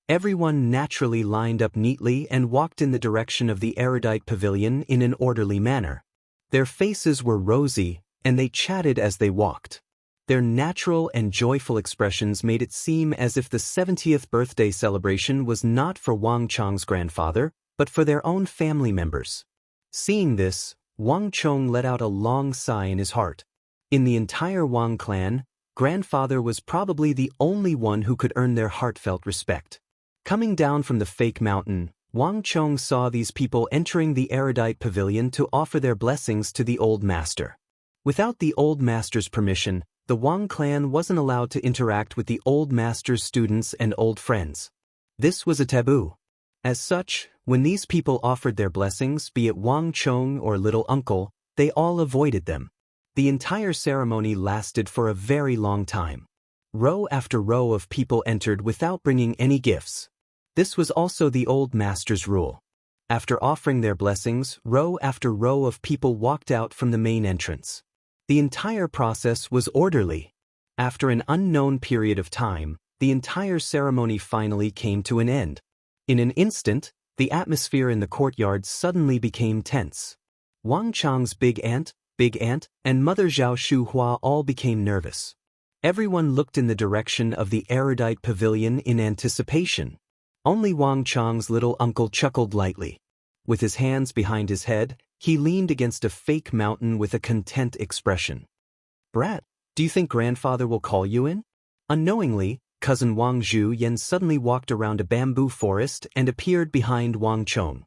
Everyone naturally lined up neatly and walked in the direction of the erudite pavilion in an orderly manner. Their faces were rosy, and they chatted as they walked. Their natural and joyful expressions made it seem as if the 70th birthday celebration was not for Wang Chong's grandfather, but for their own family members. Seeing this, Wang Chong let out a long sigh in his heart. In the entire Wang clan, grandfather was probably the only one who could earn their heartfelt respect. Coming down from the fake mountain, Wang Chong saw these people entering the erudite pavilion to offer their blessings to the old master. Without the old master's permission, the Wang clan wasn't allowed to interact with the old master's students and old friends. This was a taboo. As such, when these people offered their blessings, be it Wang Chong or little uncle, they all avoided them. The entire ceremony lasted for a very long time. Row after row of people entered without bringing any gifts. This was also the old master's rule. After offering their blessings, row after row of people walked out from the main entrance. The entire process was orderly. After an unknown period of time, the entire ceremony finally came to an end. In an instant, the atmosphere in the courtyard suddenly became tense. Wang Chong's big aunt, and Mother Zhao Shuhua all became nervous. Everyone looked in the direction of the erudite pavilion in anticipation. Only Wang Chong's little uncle chuckled lightly. With his hands behind his head, he leaned against a fake mountain with a content expression. "Brat, do you think grandfather will call you in?" Unknowingly, cousin Wang Zhuyan suddenly walked around a bamboo forest and appeared behind Wang Chong.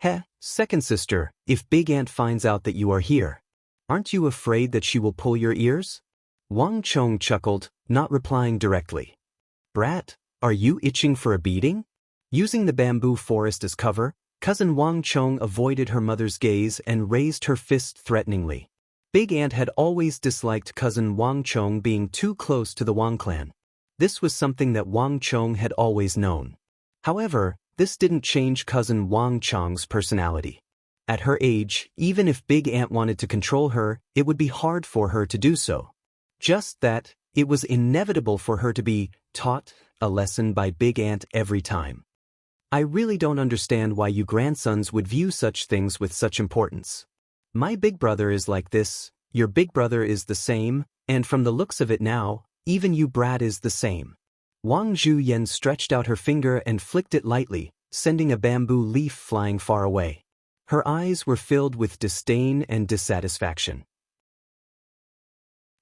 "Heh, second sister, if Big Aunt finds out that you are here, aren't you afraid that she will pull your ears?" Wang Chong chuckled, not replying directly. "Brat, are you itching for a beating?" Using the bamboo forest as cover, cousin Wang Chong avoided her mother's gaze and raised her fist threateningly. Big Aunt had always disliked cousin Wang Chong being too close to the Wang clan. This was something that Wang Chong had always known. However, this didn't change cousin Wang Chong's personality. At her age, even if Big Aunt wanted to control her, it would be hard for her to do so. Just that, it was inevitable for her to be taught a lesson by Big Aunt every time. "I really don't understand why you grandsons would view such things with such importance. My big brother is like this, your big brother is the same, and from the looks of it now, even you brat is the same." Wang Zhuyan stretched out her finger and flicked it lightly, sending a bamboo leaf flying far away. Her eyes were filled with disdain and dissatisfaction.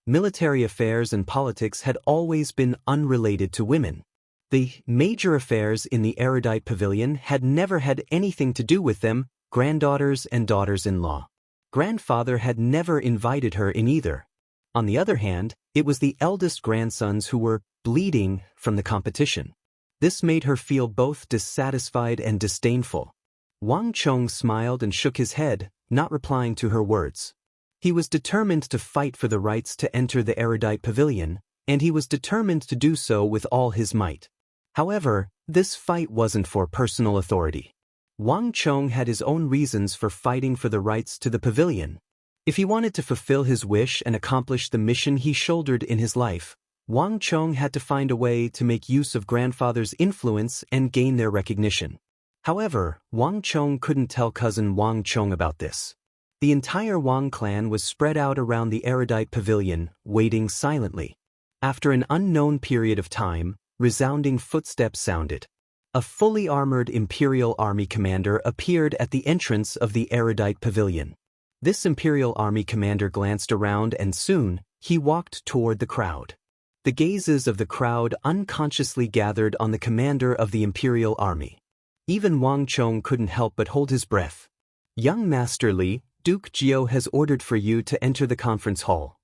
Military affairs and politics had always been unrelated to women. The major affairs in the erudite pavilion had never had anything to do with them, granddaughters and daughters-in-law. Grandfather had never invited her in either. On the other hand, it was the eldest grandsons who were bleeding from the competition. This made her feel both dissatisfied and disdainful. Wang Chong smiled and shook his head, not replying to her words. He was determined to fight for the rights to enter the erudite pavilion, and he was determined to do so with all his might. However, this fight wasn't for personal authority. Wang Chong had his own reasons for fighting for the rights to the pavilion. If he wanted to fulfill his wish and accomplish the mission he shouldered in his life, Wang Chong had to find a way to make use of grandfather's influence and gain their recognition. However, Wang Chong couldn't tell cousin Wang Chong about this. The entire Wang clan was spread out around the erudite pavilion, waiting silently. After an unknown period of time, resounding footsteps sounded. A fully armored Imperial Army commander appeared at the entrance of the erudite pavilion. This Imperial Army commander glanced around and soon, he walked toward the crowd. The gazes of the crowd unconsciously gathered on the commander of the Imperial Army. Even Wang Chong couldn't help but hold his breath. "Young Master Li, Duke Jiao has ordered for you to enter the conference hall."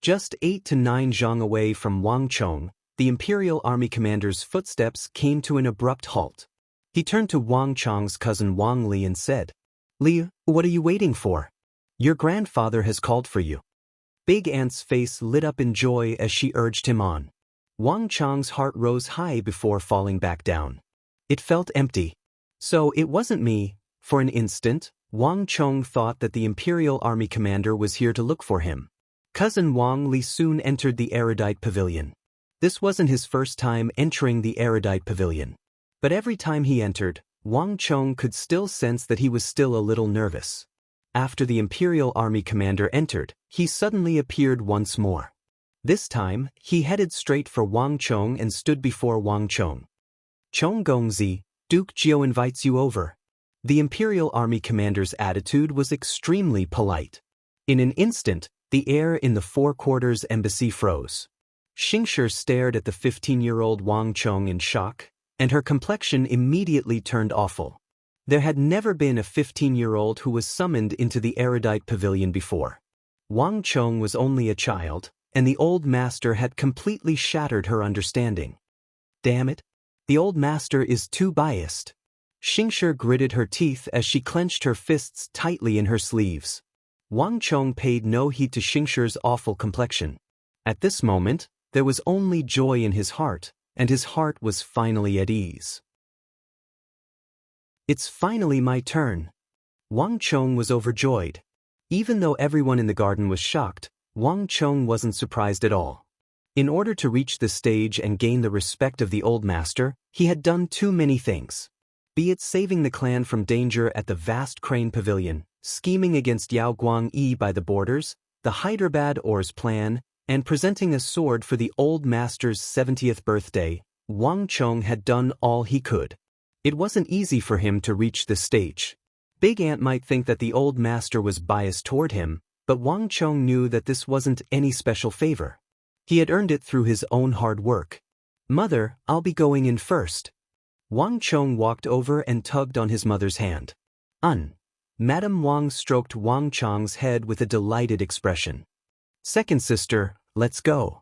Just 8 to 9 zhang away from Wang Chong, the Imperial Army commander's footsteps came to an abrupt halt. He turned to Wang Chong's cousin Wang Li and said, "Li, what are you waiting for? Your grandfather has called for you." Big Ant's face lit up in joy as she urged him on. Wang Chong's heart rose high before falling back down. It felt empty. So it wasn't me. For an instant, Wang Chong thought that the Imperial Army commander was here to look for him. Cousin Wang Li soon entered the erudite pavilion. This wasn't his first time entering the erudite pavilion. But every time he entered, Wang Chong could still sense that he was still a little nervous. After the Imperial Army commander entered, he suddenly appeared once more. This time, he headed straight for Wang Chong and stood before Wang Chong. "Chong Gongzi, Duke Jiao invites you over." The Imperial Army commander's attitude was extremely polite. In an instant, the air in the Four Quarters embassy froze. Xianxia stared at the 15-year-old Wang Chong in shock, and her complexion immediately turned awful. There had never been a 15-year-old who was summoned into the erudite pavilion before. Wang Chong was only a child, and the old master had completely shattered her understanding. Damn it! The old master is too biased. Xianxia gritted her teeth as she clenched her fists tightly in her sleeves. Wang Chong paid no heed to Xianxia's awful complexion. At this moment, there was only joy in his heart, and his heart was finally at ease. It's finally my turn. Wang Chong was overjoyed. Even though everyone in the garden was shocked, Wang Chong wasn't surprised at all. In order to reach the stage and gain the respect of the old master, he had done too many things. Be it saving the clan from danger at the vast crane pavilion, scheming against Yao Guangyi by the borders, the Hyderabad Ores plan, and presenting a sword for the old master's 70th birthday, Wang Chong had done all he could. It wasn't easy for him to reach the stage. Big Ant might think that the old master was biased toward him, but Wang Chong knew that this wasn't any special favor. He had earned it through his own hard work. "Mother, I'll be going in first." Wang Chong walked over and tugged on his mother's hand. Madam Wang stroked Wang Chong's head with a delighted expression. "Second sister, let's go."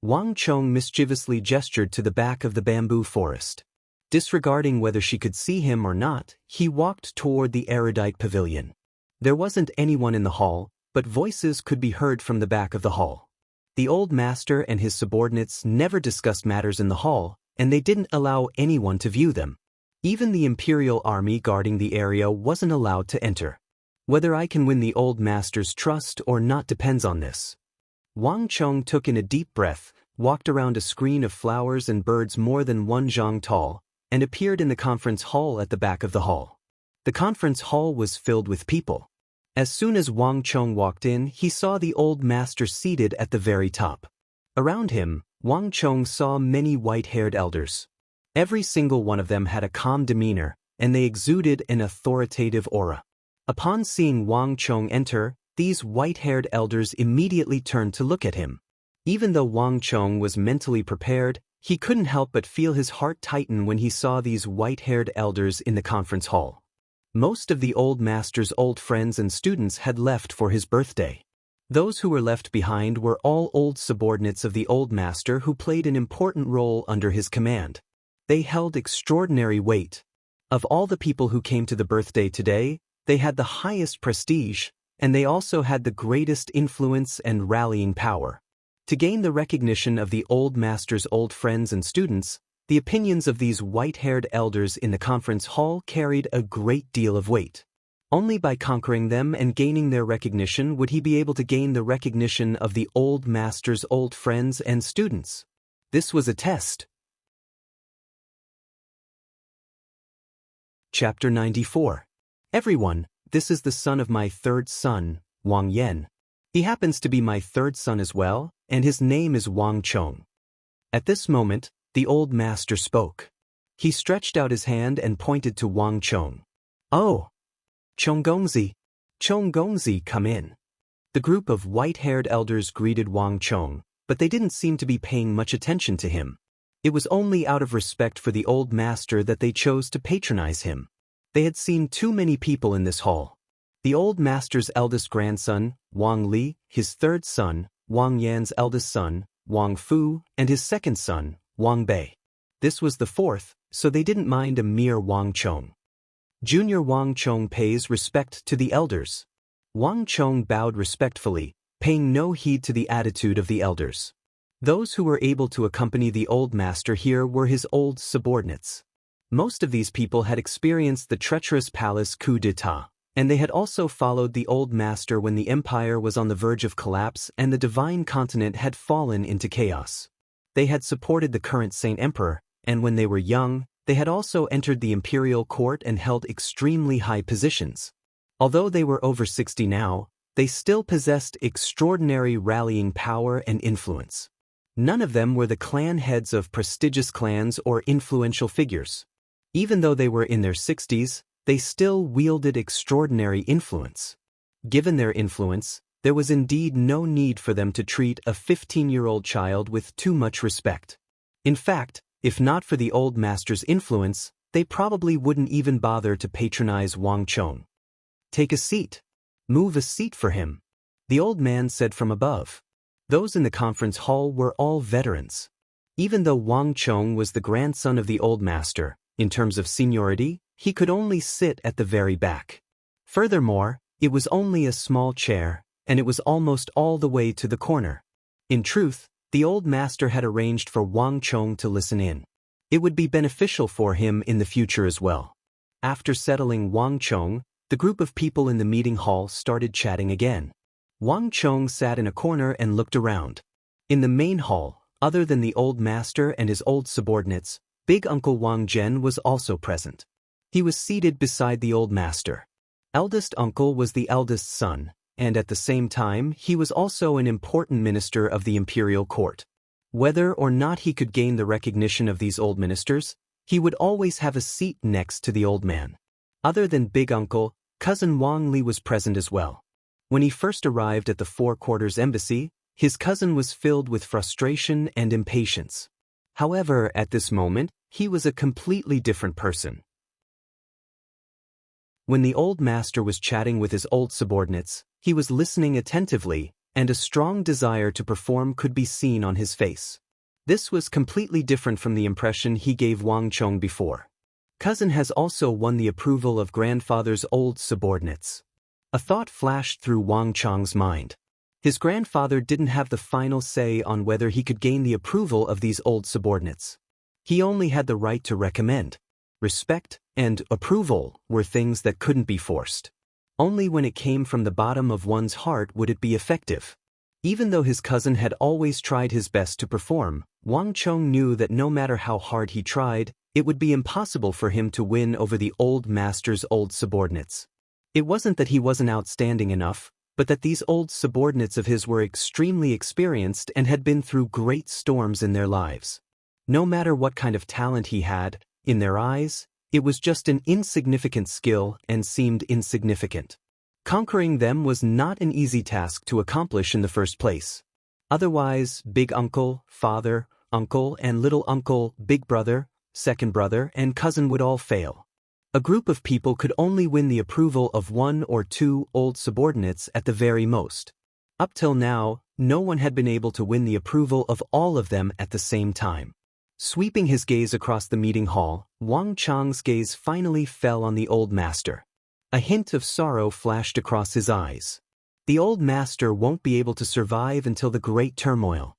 Wang Chong mischievously gestured to the back of the bamboo forest. Disregarding whether she could see him or not, he walked toward the erudite pavilion. There wasn't anyone in the hall, but voices could be heard from the back of the hall. The old master and his subordinates never discussed matters in the hall, and they didn't allow anyone to view them. Even the Imperial Army guarding the area wasn't allowed to enter. Whether I can win the old master's trust or not depends on this. Wang Chong took in a deep breath, walked around a screen of flowers and birds more than 1 zhang tall, and appeared in the conference hall at the back of the hall. The conference hall was filled with people. As soon as Wang Chong walked in, he saw the old master seated at the very top. Around him, Wang Chong saw many white-haired elders. Every single one of them had a calm demeanor, and they exuded an authoritative aura. Upon seeing Wang Chong enter, these white-haired elders immediately turned to look at him. Even though Wang Chong was mentally prepared, he couldn't help but feel his heart tighten when he saw these white-haired elders in the conference hall. Most of the old master's old friends and students had left for his birthday. Those who were left behind were all old subordinates of the old master who played an important role under his command. They held extraordinary weight. Of all the people who came to the birthday today, they had the highest prestige, and they also had the greatest influence and rallying power. To gain the recognition of the old master's old friends and students, the opinions of these white-haired elders in the conference hall carried a great deal of weight. Only by conquering them and gaining their recognition would he be able to gain the recognition of the old master's old friends and students. This was a test. Chapter 94. Everyone, this is the son of my third son, Wang Yan. He happens to be my third son as well, and his name is Wang Chong. At this moment, the old master spoke. He stretched out his hand and pointed to Wang Chong. "Oh, Chong Gongzi, come in." The group of white-haired elders greeted Wang Chong, but they didn't seem to be paying much attention to him. It was only out of respect for the old master that they chose to patronize him. They had seen too many people in this hall. The old master's eldest grandson, Wang Li, his third son, Wang Yan's eldest son, Wang Fu, and his second son, Wang Bei. This was the fourth, so they didn't mind a mere Wang Chong. Junior Wang Chong pays respect to the elders. Wang Chong bowed respectfully, paying no heed to the attitude of the elders. Those who were able to accompany the old master here were his old subordinates. Most of these people had experienced the treacherous palace coup d'etat, and they had also followed the old master when the empire was on the verge of collapse and the divine continent had fallen into chaos. They had supported the current Saint Emperor, and when they were young, they had also entered the imperial court and held extremely high positions. Although they were over 60 now, they still possessed extraordinary rallying power and influence. None of them were the clan heads of prestigious clans or influential figures. Even though they were in their 60s, they still wielded extraordinary influence. Given their influence, there was indeed no need for them to treat a 15-year-old child with too much respect. In fact, if not for the old master's influence, they probably wouldn't even bother to patronize Wang Chong. "Take a seat. Move a seat for him," the old man said from above. Those in the conference hall were all veterans. Even though Wang Chong was the grandson of the old master, in terms of seniority, he could only sit at the very back. Furthermore, it was only a small chair, and it was almost all the way to the corner. In truth, the old master had arranged for Wang Chong to listen in. It would be beneficial for him in the future as well. After settling Wang Chong, the group of people in the meeting hall started chatting again. Wang Chong sat in a corner and looked around. In the main hall, other than the old master and his old subordinates, Big Uncle Wang Zhen was also present. He was seated beside the old master. Eldest uncle was the eldest son, and at the same time he was also an important minister of the imperial court. Whether or not he could gain the recognition of these old ministers, he would always have a seat next to the old man. Other than Big Uncle, cousin Wang Li was present as well. When he first arrived at the Four Quarters Embassy, his cousin was filled with frustration and impatience. However, at this moment, he was a completely different person. When the old master was chatting with his old subordinates, he was listening attentively, and a strong desire to perform could be seen on his face. This was completely different from the impression he gave Wang Chong before. Cousin has also won the approval of grandfather's old subordinates. A thought flashed through Wang Chong's mind. His grandfather didn't have the final say on whether he could gain the approval of these old subordinates. He only had the right to recommend. Respect and approval were things that couldn't be forced. Only when it came from the bottom of one's heart would it be effective. Even though his cousin had always tried his best to perform, Wang Chong knew that no matter how hard he tried, it would be impossible for him to win over the old master's old subordinates. It wasn't that he wasn't outstanding enough, but that these old subordinates of his were extremely experienced and had been through great storms in their lives. No matter what kind of talent he had, in their eyes, it was just an insignificant skill and seemed insignificant. Conquering them was not an easy task to accomplish in the first place. Otherwise, big uncle, father, uncle, and little uncle, big brother, second brother, and cousin would all fail. A group of people could only win the approval of one or two old subordinates at the very most. Up till now, no one had been able to win the approval of all of them at the same time. Sweeping his gaze across the meeting hall, Wang Chong's gaze finally fell on the old master. A hint of sorrow flashed across his eyes. The old master won't be able to survive until the great turmoil.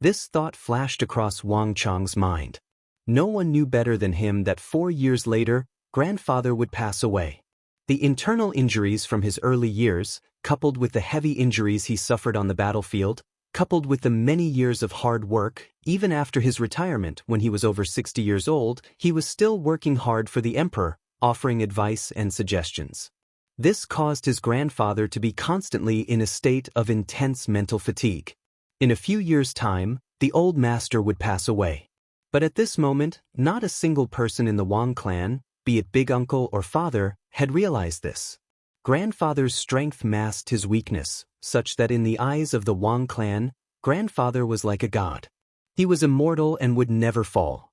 This thought flashed across Wang Chong's mind. No one knew better than him that 4 years later, grandfather would pass away. The internal injuries from his early years, coupled with the heavy injuries he suffered on the battlefield, coupled with the many years of hard work, even after his retirement when he was over 60 years old, he was still working hard for the emperor, offering advice and suggestions. This caused his grandfather to be constantly in a state of intense mental fatigue. In a few years' time, the old master would pass away. But at this moment, not a single person in the Wang clan, be it big uncle or father, had realized this. Grandfather's strength masked his weakness, such that in the eyes of the Wang clan, grandfather was like a god. He was immortal and would never fall.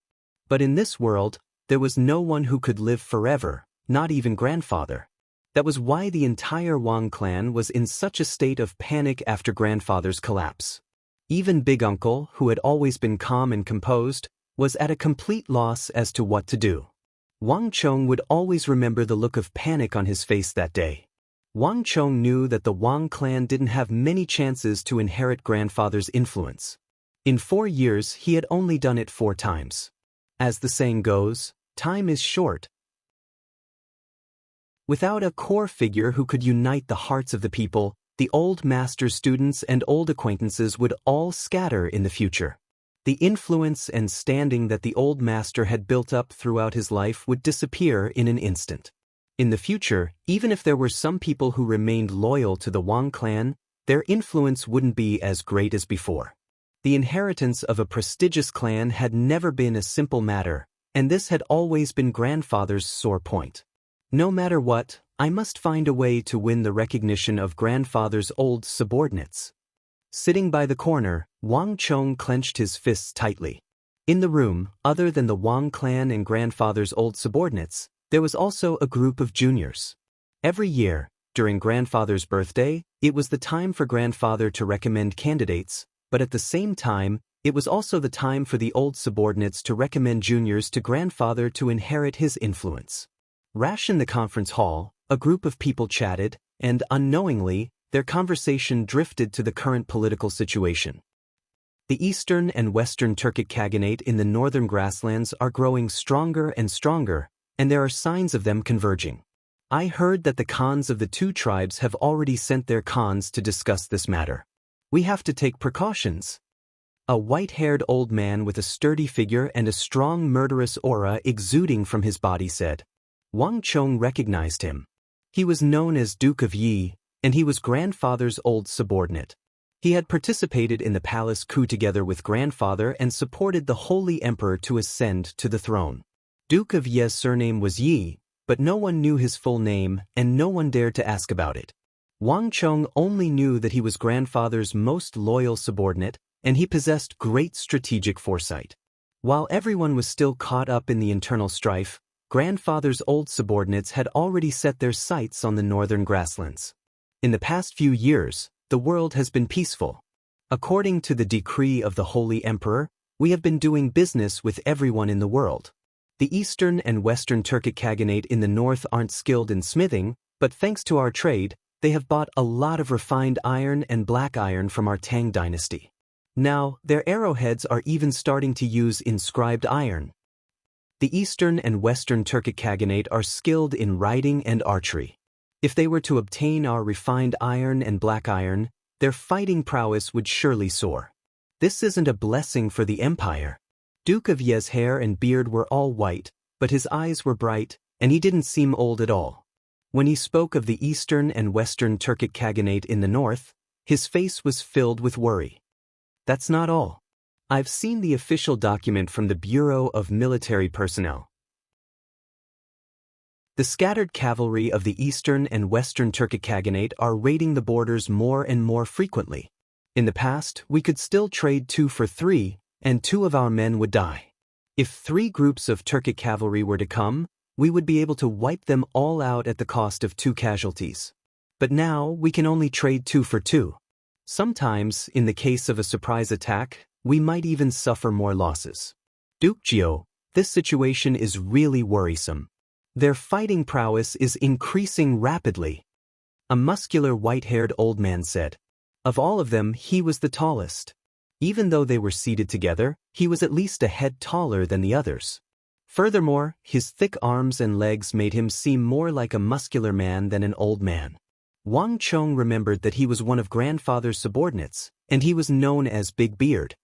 But in this world, there was no one who could live forever, not even grandfather. That was why the entire Wang clan was in such a state of panic after grandfather's collapse. Even big uncle, who had always been calm and composed, was at a complete loss as to what to do. Wang Chong would always remember the look of panic on his face that day. Wang Chong knew that the Wang clan didn't have many chances to inherit grandfather's influence. In 4 years he had only done it 4 times. As the saying goes, time is short. Without a core figure who could unite the hearts of the people, the old master's students and old acquaintances would all scatter in the future. The influence and standing that the old master had built up throughout his life would disappear in an instant. In the future, even if there were some people who remained loyal to the Wang clan, their influence wouldn't be as great as before. The inheritance of a prestigious clan had never been a simple matter, and this had always been grandfather's sore point. No matter what, I must find a way to win the recognition of grandfather's old subordinates. Sitting by the corner, Wang Chong clenched his fists tightly. In the room, other than the Wang clan and grandfather's old subordinates, there was also a group of juniors. Every year, during grandfather's birthday, it was the time for grandfather to recommend candidates, but at the same time, it was also the time for the old subordinates to recommend juniors to grandfather to inherit his influence. Rash in the conference hall, a group of people chatted, and unknowingly, their conversation drifted to the current political situation. The Eastern and Western Turkic Khaganate in the northern grasslands are growing stronger and stronger, and there are signs of them converging. I heard that the Khans of the 2 tribes have already sent their Khans to discuss this matter. We have to take precautions. A white-haired old man with a sturdy figure and a strong murderous aura exuding from his body said. Wang Chong recognized him. He was known as Duke of Yi, and he was grandfather's old subordinate. He had participated in the palace coup together with grandfather and supported the Holy Emperor to ascend to the throne. Duke of Yi's surname was Yi, but no one knew his full name and no one dared to ask about it. Wang Chong only knew that he was grandfather's most loyal subordinate, and he possessed great strategic foresight. While everyone was still caught up in the internal strife, grandfather's old subordinates had already set their sights on the northern grasslands. In the past few years, the world has been peaceful. According to the decree of the Holy Emperor, we have been doing business with everyone in the world. The Eastern and Western Turkic Khaganate in the north aren't skilled in smithing, but thanks to our trade, they have bought a lot of refined iron and black iron from our Tang dynasty. Now, their arrowheads are even starting to use inscribed iron. The Eastern and Western Turkic Khaganate are skilled in riding and archery. If they were to obtain our refined iron and black iron, their fighting prowess would surely soar. This isn't a blessing for the empire. Duke of Ye's hair and beard were all white, but his eyes were bright, and he didn't seem old at all. When he spoke of the Eastern and Western Turkic Khaganate in the north, his face was filled with worry. That's not all. I've seen the official document from the Bureau of Military Personnel. The scattered cavalry of the Eastern and Western Turkic Khaganate are raiding the borders more and more frequently. In the past, we could still trade 2 for 3, and 2 of our men would die. If 3 groups of Turkic cavalry were to come, we would be able to wipe them all out at the cost of 2 casualties. But now, we can only trade 2 for 2. Sometimes, in the case of a surprise attack, we might even suffer more losses. Duke Jiao, this situation is really worrisome. Their fighting prowess is increasing rapidly. A muscular white-haired old man said. Of all of them, he was the tallest. Even though they were seated together, he was at least a head taller than the others. Furthermore, his thick arms and legs made him seem more like a muscular man than an old man. Wang Chong remembered that he was one of grandfather's subordinates, and he was known as Big Beard.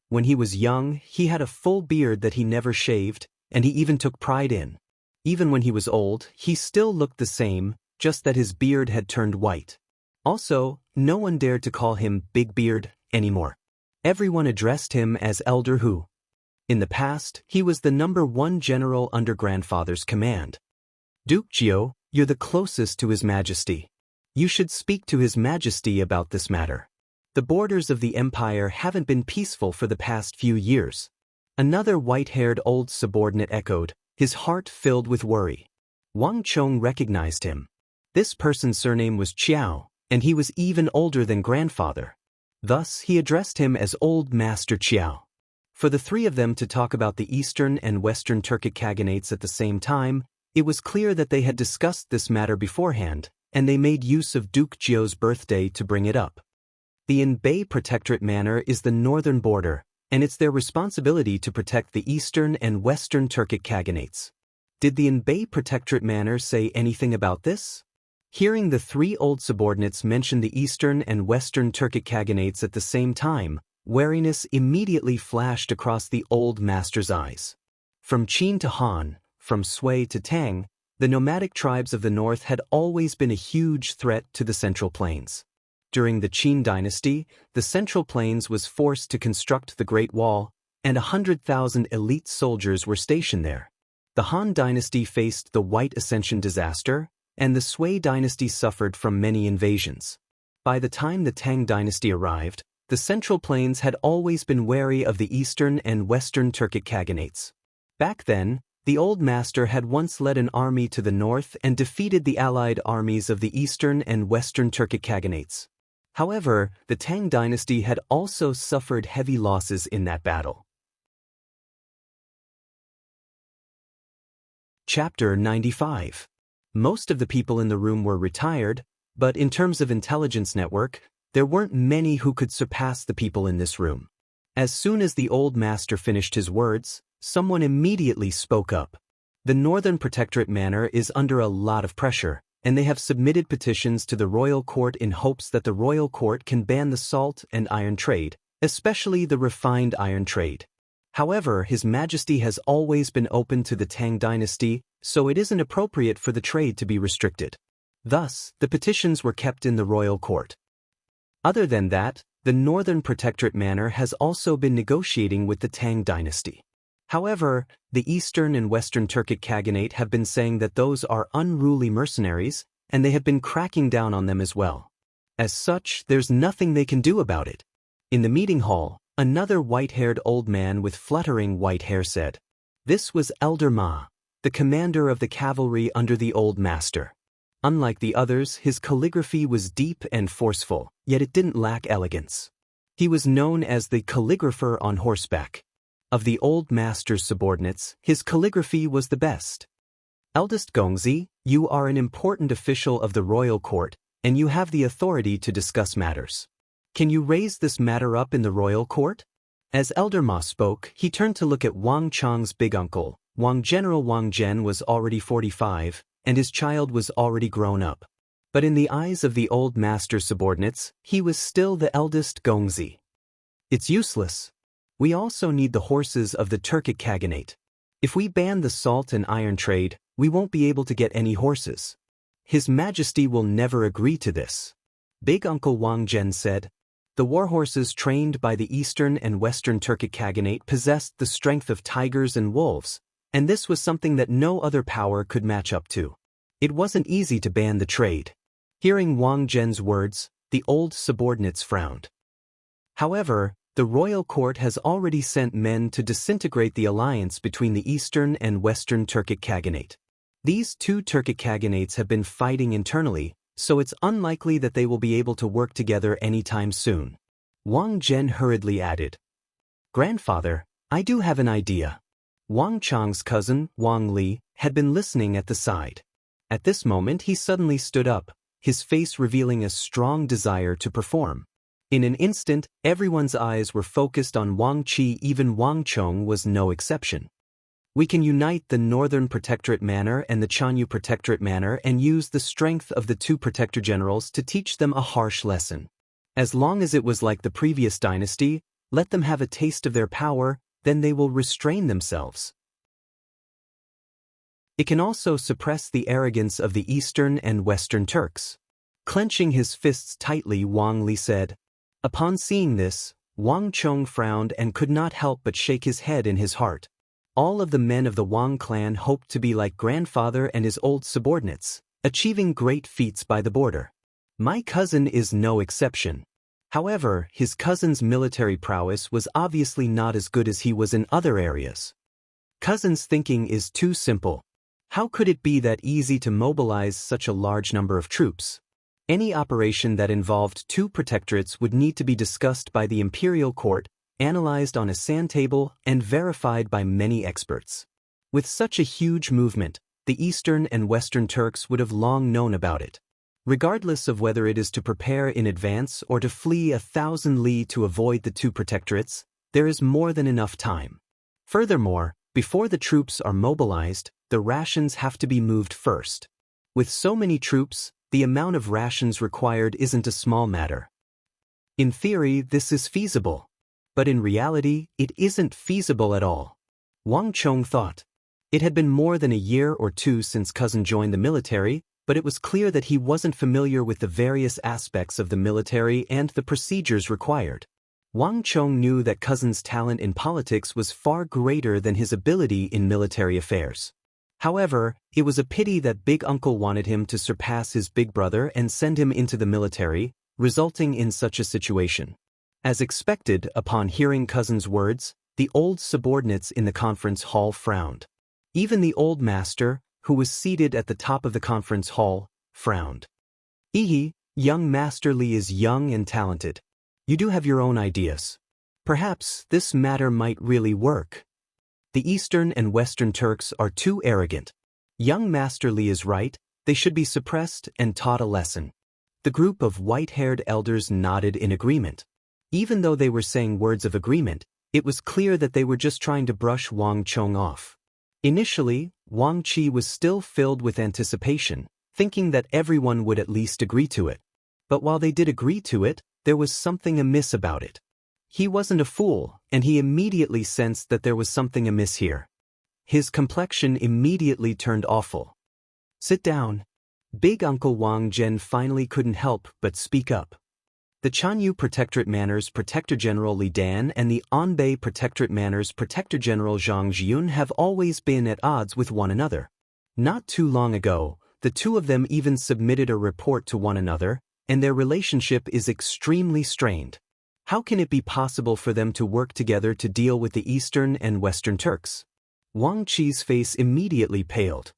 When he was young, he had a full beard that he never shaved, and he even took pride in. Even when he was old, he still looked the same, just that his beard had turned white. Also, no one dared to call him Big Beard anymore. Everyone addressed him as Elder Hu. In the past, he was the #1 general under grandfather's command. Duke Jiao, you're the closest to His Majesty. You should speak to His Majesty about this matter. The borders of the empire haven't been peaceful for the past few years. Another white-haired old subordinate echoed, his heart filled with worry. Wang Chong recognized him. This person's surname was Qiao, and he was even older than grandfather. Thus, he addressed him as Old Master Qiao. For the three of them to talk about the Eastern and Western Turkic Khaganates at the same time, it was clear that they had discussed this matter beforehand, and they made use of Duke Jiu's birthday to bring it up. The Anbei Protectorate Manor is the northern border, and it's their responsibility to protect the Eastern and Western Turkic Khaganates. Did the Anbei Protectorate Manor say anything about this? Hearing the three old subordinates mention the Eastern and Western Turkic Khaganates at the same time, wariness immediately flashed across the old master's eyes. From Qin to Han, from Sui to Tang, the nomadic tribes of the north had always been a huge threat to the Central Plains. During the Qin dynasty, the Central Plains was forced to construct the Great Wall, and 100,000 elite soldiers were stationed there. The Han dynasty faced the White Ascension disaster, and the Sui dynasty suffered from many invasions. By the time the Tang dynasty arrived, the Central Plains had always been wary of the Eastern and Western Turkic Khaganates. Back then, the old master had once led an army to the north and defeated the allied armies of the Eastern and Western Turkic Khaganates. However, the Tang dynasty had also suffered heavy losses in that battle. Chapter 95. Most of the people in the room were retired, but in terms of intelligence network, there weren't many who could surpass the people in this room. As soon as the old master finished his words, someone immediately spoke up. The Northern Protectorate Manor is under a lot of pressure, and they have submitted petitions to the royal court in hopes that the royal court can ban the salt and iron trade, especially the refined iron trade. However, His Majesty has always been open to the Tang dynasty, so it isn't appropriate for the trade to be restricted. Thus, the petitions were kept in the royal court. Other than that, the Northern Protectorate Manor has also been negotiating with the Tang dynasty. However, the Eastern and Western Turkic Khaganate have been saying that those are unruly mercenaries, and they have been cracking down on them as well. As such, there's nothing they can do about it. In the meeting hall, another white-haired old man with fluttering white hair said, "This was Elder Ma, the commander of the cavalry under the old master. Unlike the others, his calligraphy was deep and forceful, yet it didn't lack elegance. He was known as the calligrapher on horseback. Of the old master's subordinates, his calligraphy was the best. Eldest Gongzi, you are an important official of the royal court, and you have the authority to discuss matters. Can you raise this matter up in the royal court?" As Elder Ma spoke, he turned to look at Wang Chang's big uncle. General Wang Zhen was already 45, and his child was already grown up. But in the eyes of the old master's subordinates, he was still the eldest Gongzi. "It's useless. We also need the horses of the Turkic Khaganate. If we ban the salt and iron trade, we won't be able to get any horses. His Majesty will never agree to this." Big Uncle Wang Zhen said. The war horses trained by the Eastern and Western Turkic Khaganate possessed the strength of tigers and wolves, and this was something that no other power could match up to. It wasn't easy to ban the trade. Hearing Wang Zhen's words, the old subordinates frowned. However, the royal court has already sent men to disintegrate the alliance between the Eastern and Western Turkic Khaganate. These two Turkic Khaganates have been fighting internally, so it's unlikely that they will be able to work together anytime soon. Wang Zhen hurriedly added, "Grandfather, I do have an idea." Wang Chang's cousin, Wang Li, had been listening at the side. At this moment he suddenly stood up, his face revealing a strong desire to perform. In an instant, everyone's eyes were focused on Wang Qi, even Wang Chong was no exception. "We can unite the Northern Protectorate Manor and the Chanyu Protectorate Manor and use the strength of the two protector generals to teach them a harsh lesson. As long as it was like the previous dynasty, let them have a taste of their power, then they will restrain themselves. It can also suppress the arrogance of the Eastern and Western Turks." Clenching his fists tightly, Wang Li said. Upon seeing this, Wang Chong frowned and could not help but shake his head in his heart. All of the men of the Wang clan hoped to be like grandfather and his old subordinates, achieving great feats by the border. My cousin is no exception. However, his cousin's military prowess was obviously not as good as he was in other areas. Cousin's thinking is too simple. How could it be that easy to mobilize such a large number of troops? Any operation that involved two protectorates would need to be discussed by the imperial court, analyzed on a sand table, and verified by many experts. With such a huge movement, the Eastern and Western Turks would have long known about it. Regardless of whether it is to prepare in advance or to flee 1,000 li to avoid the two protectorates, there is more than enough time. Furthermore, before the troops are mobilized, the rations have to be moved first. With so many troops, the amount of rations required isn't a small matter. In theory, this is feasible. But in reality, it isn't feasible at all. Wang Chong thought. It had been more than a year or two since cousin joined the military, but it was clear that he wasn't familiar with the various aspects of the military and the procedures required. Wang Chong knew that cousin's talent in politics was far greater than his ability in military affairs. However, it was a pity that big uncle wanted him to surpass his big brother and send him into the military, resulting in such a situation. As expected, upon hearing cousin's words, the old subordinates in the conference hall frowned. Even the old master, who was seated at the top of the conference hall, frowned. Young Master Li is young and talented. You do have your own ideas. Perhaps this matter might really work. The Eastern and Western Turks are too arrogant. Young Master Li is right, they should be suppressed and taught a lesson. The group of white-haired elders nodded in agreement. Even though they were saying words of agreement, it was clear that they were just trying to brush Wang Chong off. Initially, Wang Qi was still filled with anticipation, thinking that everyone would at least agree to it. But while they did agree to it, there was something amiss about it. He wasn't a fool, and he immediately sensed that there was something amiss here. His complexion immediately turned awful. Sit down. Big Uncle Wang Zhen finally couldn't help but speak up. The Chanyu Protectorate Manors Protector General Li Dan and the Anbei Protectorate Manors Protector General Zhang Jiyun have always been at odds with one another. Not too long ago, the two of them even submitted a report to one another, and their relationship is extremely strained. How can it be possible for them to work together to deal with the Eastern and Western Turks? Wang Qi's face immediately paled.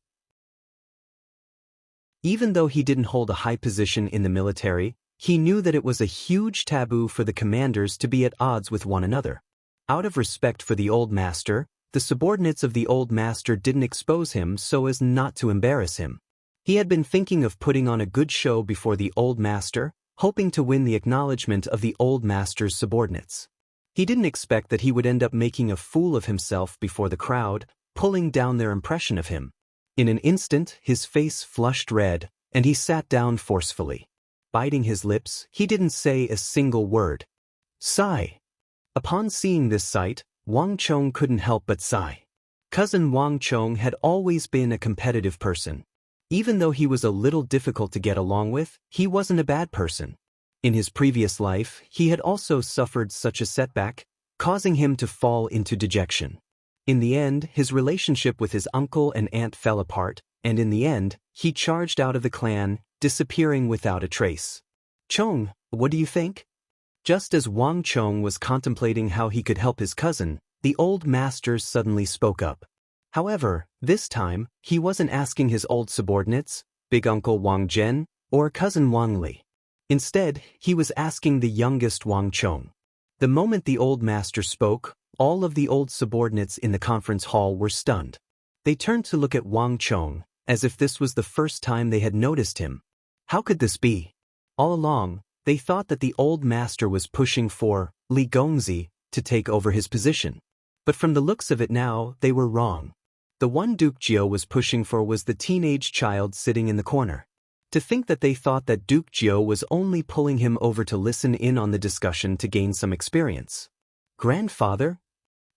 Even though he didn't hold a high position in the military, he knew that it was a huge taboo for the commanders to be at odds with one another. Out of respect for the old master, the subordinates of the old master didn't expose him so as not to embarrass him. He had been thinking of putting on a good show before the old master, hoping to win the acknowledgement of the old master's subordinates. He didn't expect that he would end up making a fool of himself before the crowd, pulling down their impression of him. In an instant, his face flushed red, and he sat down forcefully. Biting his lips, he didn't say a single word. Sigh. Upon seeing this sight, Wang Chong couldn't help but sigh. Cousin Wang Chong had always been a competitive person. Even though he was a little difficult to get along with, he wasn't a bad person. In his previous life, he had also suffered such a setback, causing him to fall into dejection. In the end, his relationship with his uncle and aunt fell apart, and in the end, he charged out of the clan, disappearing without a trace. Chong, what do you think? Just as Wang Chong was contemplating how he could help his cousin, the old master suddenly spoke up. However, this time, he wasn't asking his old subordinates, Big Uncle Wang Zhen, or Cousin Wang Li. Instead, he was asking the youngest Wang Chong. The moment the old master spoke, all of the old subordinates in the conference hall were stunned. They turned to look at Wang Chong, as if this was the first time they had noticed him. How could this be? All along, they thought that the old master was pushing for Li Gongzi to take over his position. But from the looks of it now, they were wrong. The one Duke Jiao was pushing for was the teenage child sitting in the corner. To think that they thought that Duke Jiao was only pulling him over to listen in on the discussion to gain some experience. Grandfather?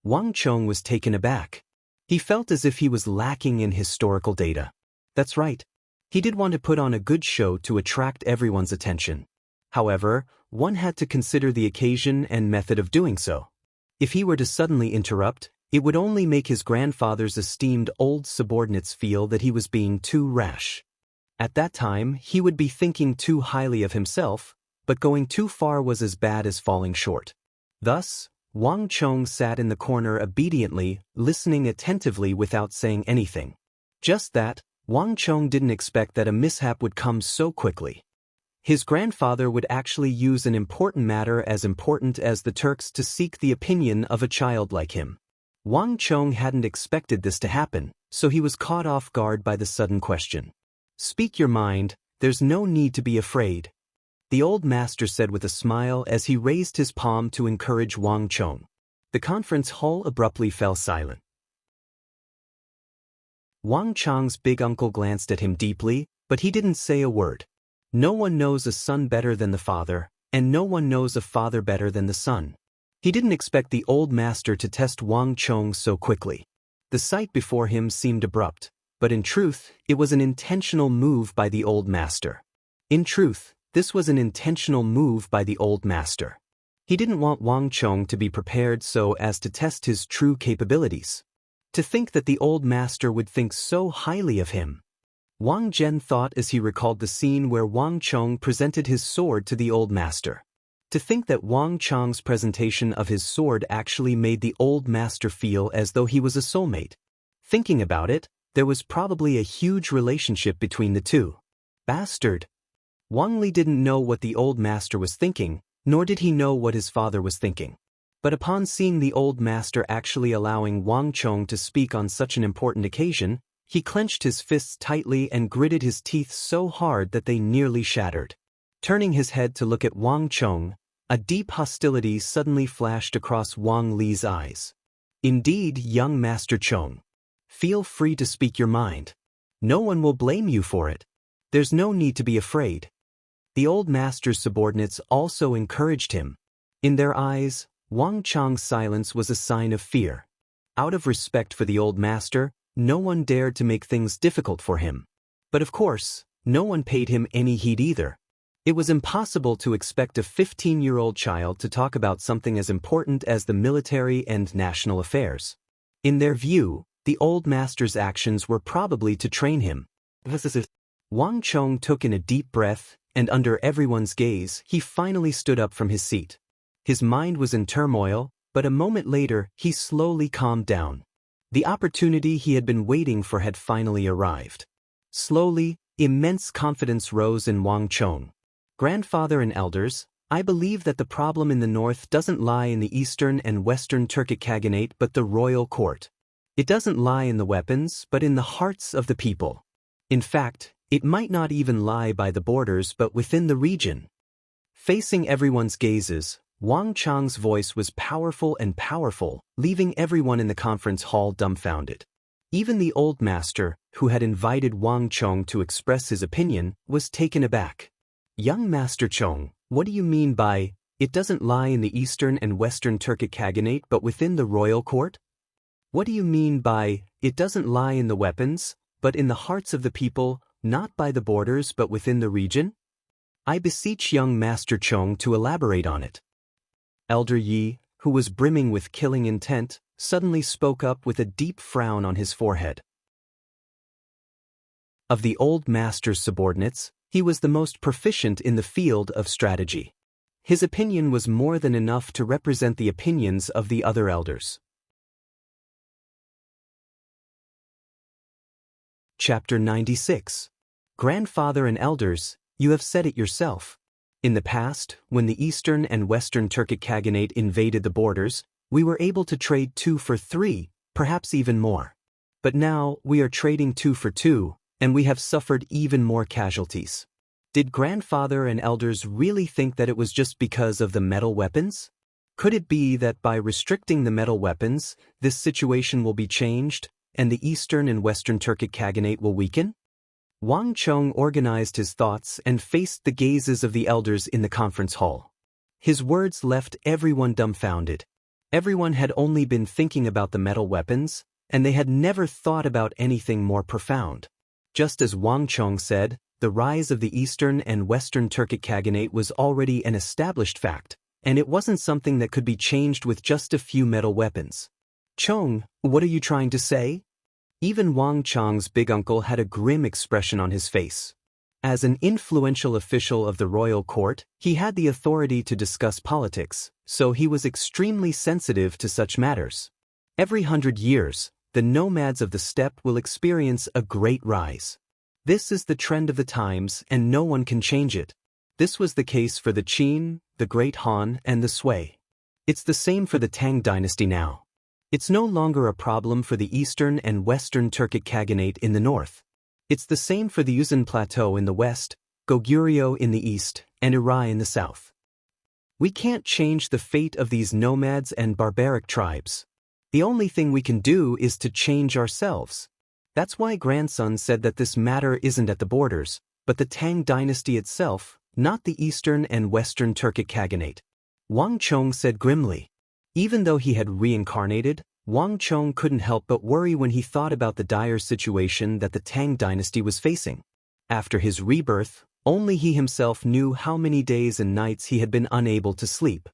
Wang Chong was taken aback. He felt as if he was lacking in historical data. That's right. He did want to put on a good show to attract everyone's attention. However, one had to consider the occasion and method of doing so. If he were to suddenly interrupt, it would only make his grandfather's esteemed old subordinates feel that he was being too rash. At that time, he would be thinking too highly of himself, but going too far was as bad as falling short. Thus, Wang Chong sat in the corner obediently, listening attentively without saying anything. Just that, Wang Chong didn't expect that a mishap would come so quickly. His grandfather would actually use an important matter as important as the Turks to seek the opinion of a child like him. Wang Chong hadn't expected this to happen, so he was caught off guard by the sudden question. "Speak your mind, there's no need to be afraid," the old master said with a smile as he raised his palm to encourage Wang Chong. The conference hall abruptly fell silent. Wang Chong's big uncle glanced at him deeply, but he didn't say a word. No one knows a son better than the father, and no one knows a father better than the son. He didn't expect the old master to test Wang Chong so quickly. The sight before him seemed abrupt, but in truth, it was an intentional move by the old master. In truth, this was an intentional move by the old master. He didn't want Wang Chong to be prepared so as to test his true capabilities. To think that the old master would think so highly of him. Wang Zhen thought as he recalled the scene where Wang Chong presented his sword to the old master. To think that Wang Chong's presentation of his sword actually made the old master feel as though he was a soulmate. Thinking about it, there was probably a huge relationship between the two. Bastard! Wang Li didn't know what the old master was thinking, nor did he know what his father was thinking. But upon seeing the old master actually allowing Wang Chong to speak on such an important occasion, he clenched his fists tightly and gritted his teeth so hard that they nearly shattered. Turning his head to look at Wang Chong, a deep hostility suddenly flashed across Wang Li's eyes. "Indeed, young Master Chong. Feel free to speak your mind. No one will blame you for it. There's no need to be afraid." The old master's subordinates also encouraged him. In their eyes, Wang Chong's silence was a sign of fear. Out of respect for the old master, no one dared to make things difficult for him. But of course, no one paid him any heed either. It was impossible to expect a 15-year-old child to talk about something as important as the military and national affairs. In their view, the old master's actions were probably to train him. Wang Chong took in a deep breath, and under everyone's gaze, he finally stood up from his seat. His mind was in turmoil, but a moment later, he slowly calmed down. The opportunity he had been waiting for had finally arrived. Slowly, immense confidence rose in Wang Chong. "Grandfather and elders, I believe that the problem in the north doesn't lie in the eastern and western Turkic Khaganate but the royal court. It doesn't lie in the weapons but in the hearts of the people. In fact, it might not even lie by the borders but within the region." Facing everyone's gazes, Wang Chong's voice was powerful and powerful, leaving everyone in the conference hall dumbfounded. Even the old master, who had invited Wang Chong to express his opinion, was taken aback. "Young Master Chong, what do you mean by, it doesn't lie in the eastern and western Turkic Khaganate but within the royal court? What do you mean by, it doesn't lie in the weapons, but in the hearts of the people, not by the borders but within the region? I beseech young Master Chong to elaborate on it." Elder Yi, who was brimming with killing intent, suddenly spoke up with a deep frown on his forehead. Of the old master's subordinates, he was the most proficient in the field of strategy. His opinion was more than enough to represent the opinions of the other elders. Chapter 96. Grandfather and elders, you have said it yourself. In the past, when the eastern and western Turkic Khaganate invaded the borders, we were able to trade 2 for 3, perhaps even more. But now, we are trading 2 for 2, and we have suffered even more casualties. Did grandfather and elders really think that it was just because of the metal weapons? Could it be that by restricting the metal weapons, this situation will be changed, and the eastern and western Turkic Khaganate will weaken? Wang Chong organized his thoughts and faced the gazes of the elders in the conference hall. His words left everyone dumbfounded. Everyone had only been thinking about the metal weapons, and they had never thought about anything more profound. Just as Wang Chong said, the rise of the eastern and western Turkic Khaganate was already an established fact, and it wasn't something that could be changed with just a few metal weapons. "Chong, what are you trying to say?" Even Wang Chong's big uncle had a grim expression on his face. As an influential official of the royal court, he had the authority to discuss politics, so he was extremely sensitive to such matters. Every 100 years, the nomads of the steppe will experience a great rise. This is the trend of the times and no one can change it. This was the case for the Qin, the Great Han, and the Sui. It's the same for the Tang dynasty now. It's no longer a problem for the Eastern and Western Turkic Khaganate in the north. It's the same for the Yuzhan Plateau in the west, Goguryeo in the east, and Irai in the south. We can't change the fate of these nomads and barbaric tribes. The only thing we can do is to change ourselves. That's why grandson said that this matter isn't at the borders, but the Tang dynasty itself, not the Eastern and Western Turkic Khaganate. Wang Chong said grimly. Even though he had reincarnated, Wang Chong couldn't help but worry when he thought about the dire situation that the Tang dynasty was facing. After his rebirth, only he himself knew how many days and nights he had been unable to sleep.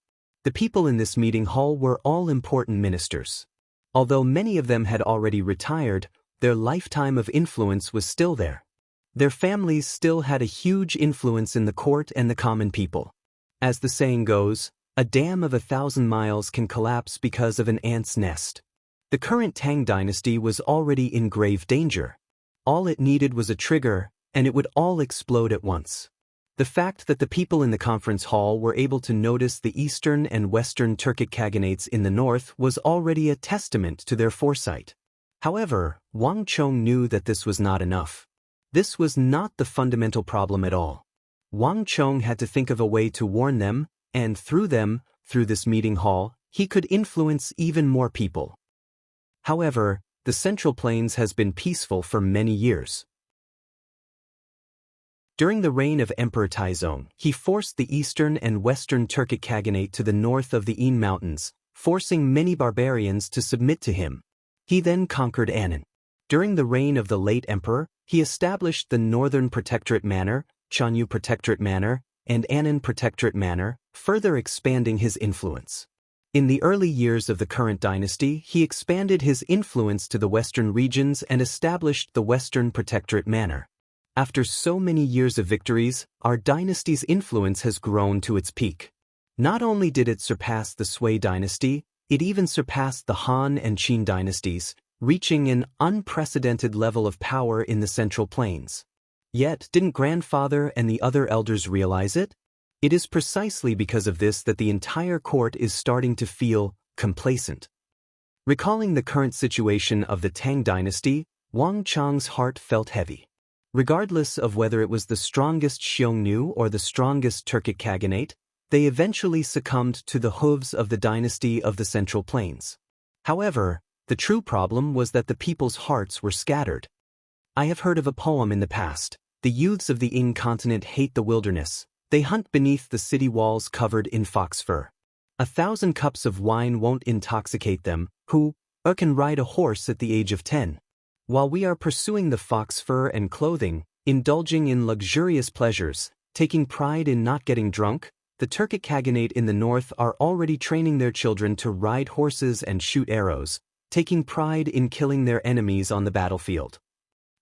The people in this meeting hall were all important ministers. Although many of them had already retired, their lifetime of influence was still there. Their families still had a huge influence in the court and the common people. As the saying goes, a dam of 1,000 miles can collapse because of an ant's nest. The current Tang dynasty was already in grave danger. All it needed was a trigger, and it would all explode at once. The fact that the people in the conference hall were able to notice the Eastern and Western Turkic Khaganates in the north was already a testament to their foresight. However, Wang Chong knew that this was not enough. This was not the fundamental problem at all. Wang Chong had to think of a way to warn them, and through this meeting hall, he could influence even more people. However, the Central Plains has been peaceful for many years. During the reign of Emperor Taizong, he forced the Eastern and Western Turkic Khaganate to the north of the Yin Mountains, forcing many barbarians to submit to him. He then conquered Annan. During the reign of the late emperor, he established the Northern Protectorate Manor, Chanyu Protectorate Manor, and Annan Protectorate Manor, further expanding his influence. In the early years of the current dynasty, he expanded his influence to the western regions and established the Western Protectorate Manor. After so many years of victories, our dynasty's influence has grown to its peak. Not only did it surpass the Sui dynasty, it even surpassed the Han and Qin dynasties, reaching an unprecedented level of power in the Central Plains. Yet, didn't grandfather and the other elders realize it? It is precisely because of this that the entire court is starting to feel complacent. Recalling the current situation of the Tang dynasty, Wang Chong's heart felt heavy. Regardless of whether it was the strongest Xiongnu or the strongest Turkic Khaganate, they eventually succumbed to the hooves of the dynasty of the Central Plains. However, the true problem was that the people's hearts were scattered. I have heard of a poem in the past. The youths of the Ing continent hate the wilderness. They hunt beneath the city walls covered in fox fur. 1,000 cups of wine won't intoxicate them, who can ride a horse at the age of 10. While we are pursuing the fox fur and clothing, indulging in luxurious pleasures, taking pride in not getting drunk, the Turkic Khaganate in the north are already training their children to ride horses and shoot arrows, taking pride in killing their enemies on the battlefield.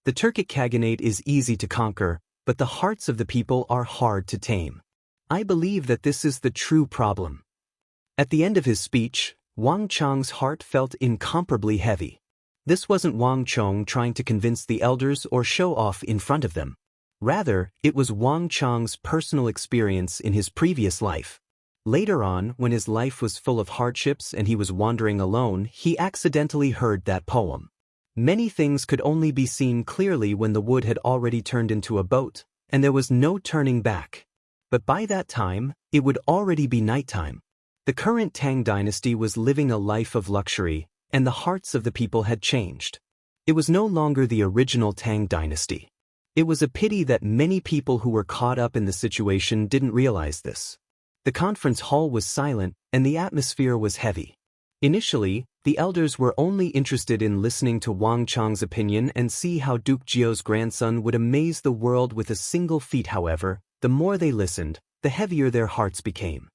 The Turkic Khaganate is easy to conquer, but the hearts of the people are hard to tame. I believe that this is the true problem. At the end of his speech, Wang Chong's heart felt incomparably heavy. This wasn't Wang Chong trying to convince the elders or show off in front of them. Rather, it was Wang Chong's personal experience in his previous life. Later on, when his life was full of hardships and he was wandering alone, he accidentally heard that poem. Many things could only be seen clearly when the wood had already turned into a boat, and there was no turning back. But by that time, it would already be nighttime. The current Tang dynasty was living a life of luxury, and the hearts of the people had changed. It was no longer the original Tang dynasty. It was a pity that many people who were caught up in the situation didn't realize this. The conference hall was silent, and the atmosphere was heavy. Initially, the elders were only interested in listening to Wang Chong's opinion and see how Duke Jiu's grandson would amaze the world with a single feat. However, the more they listened, the heavier their hearts became.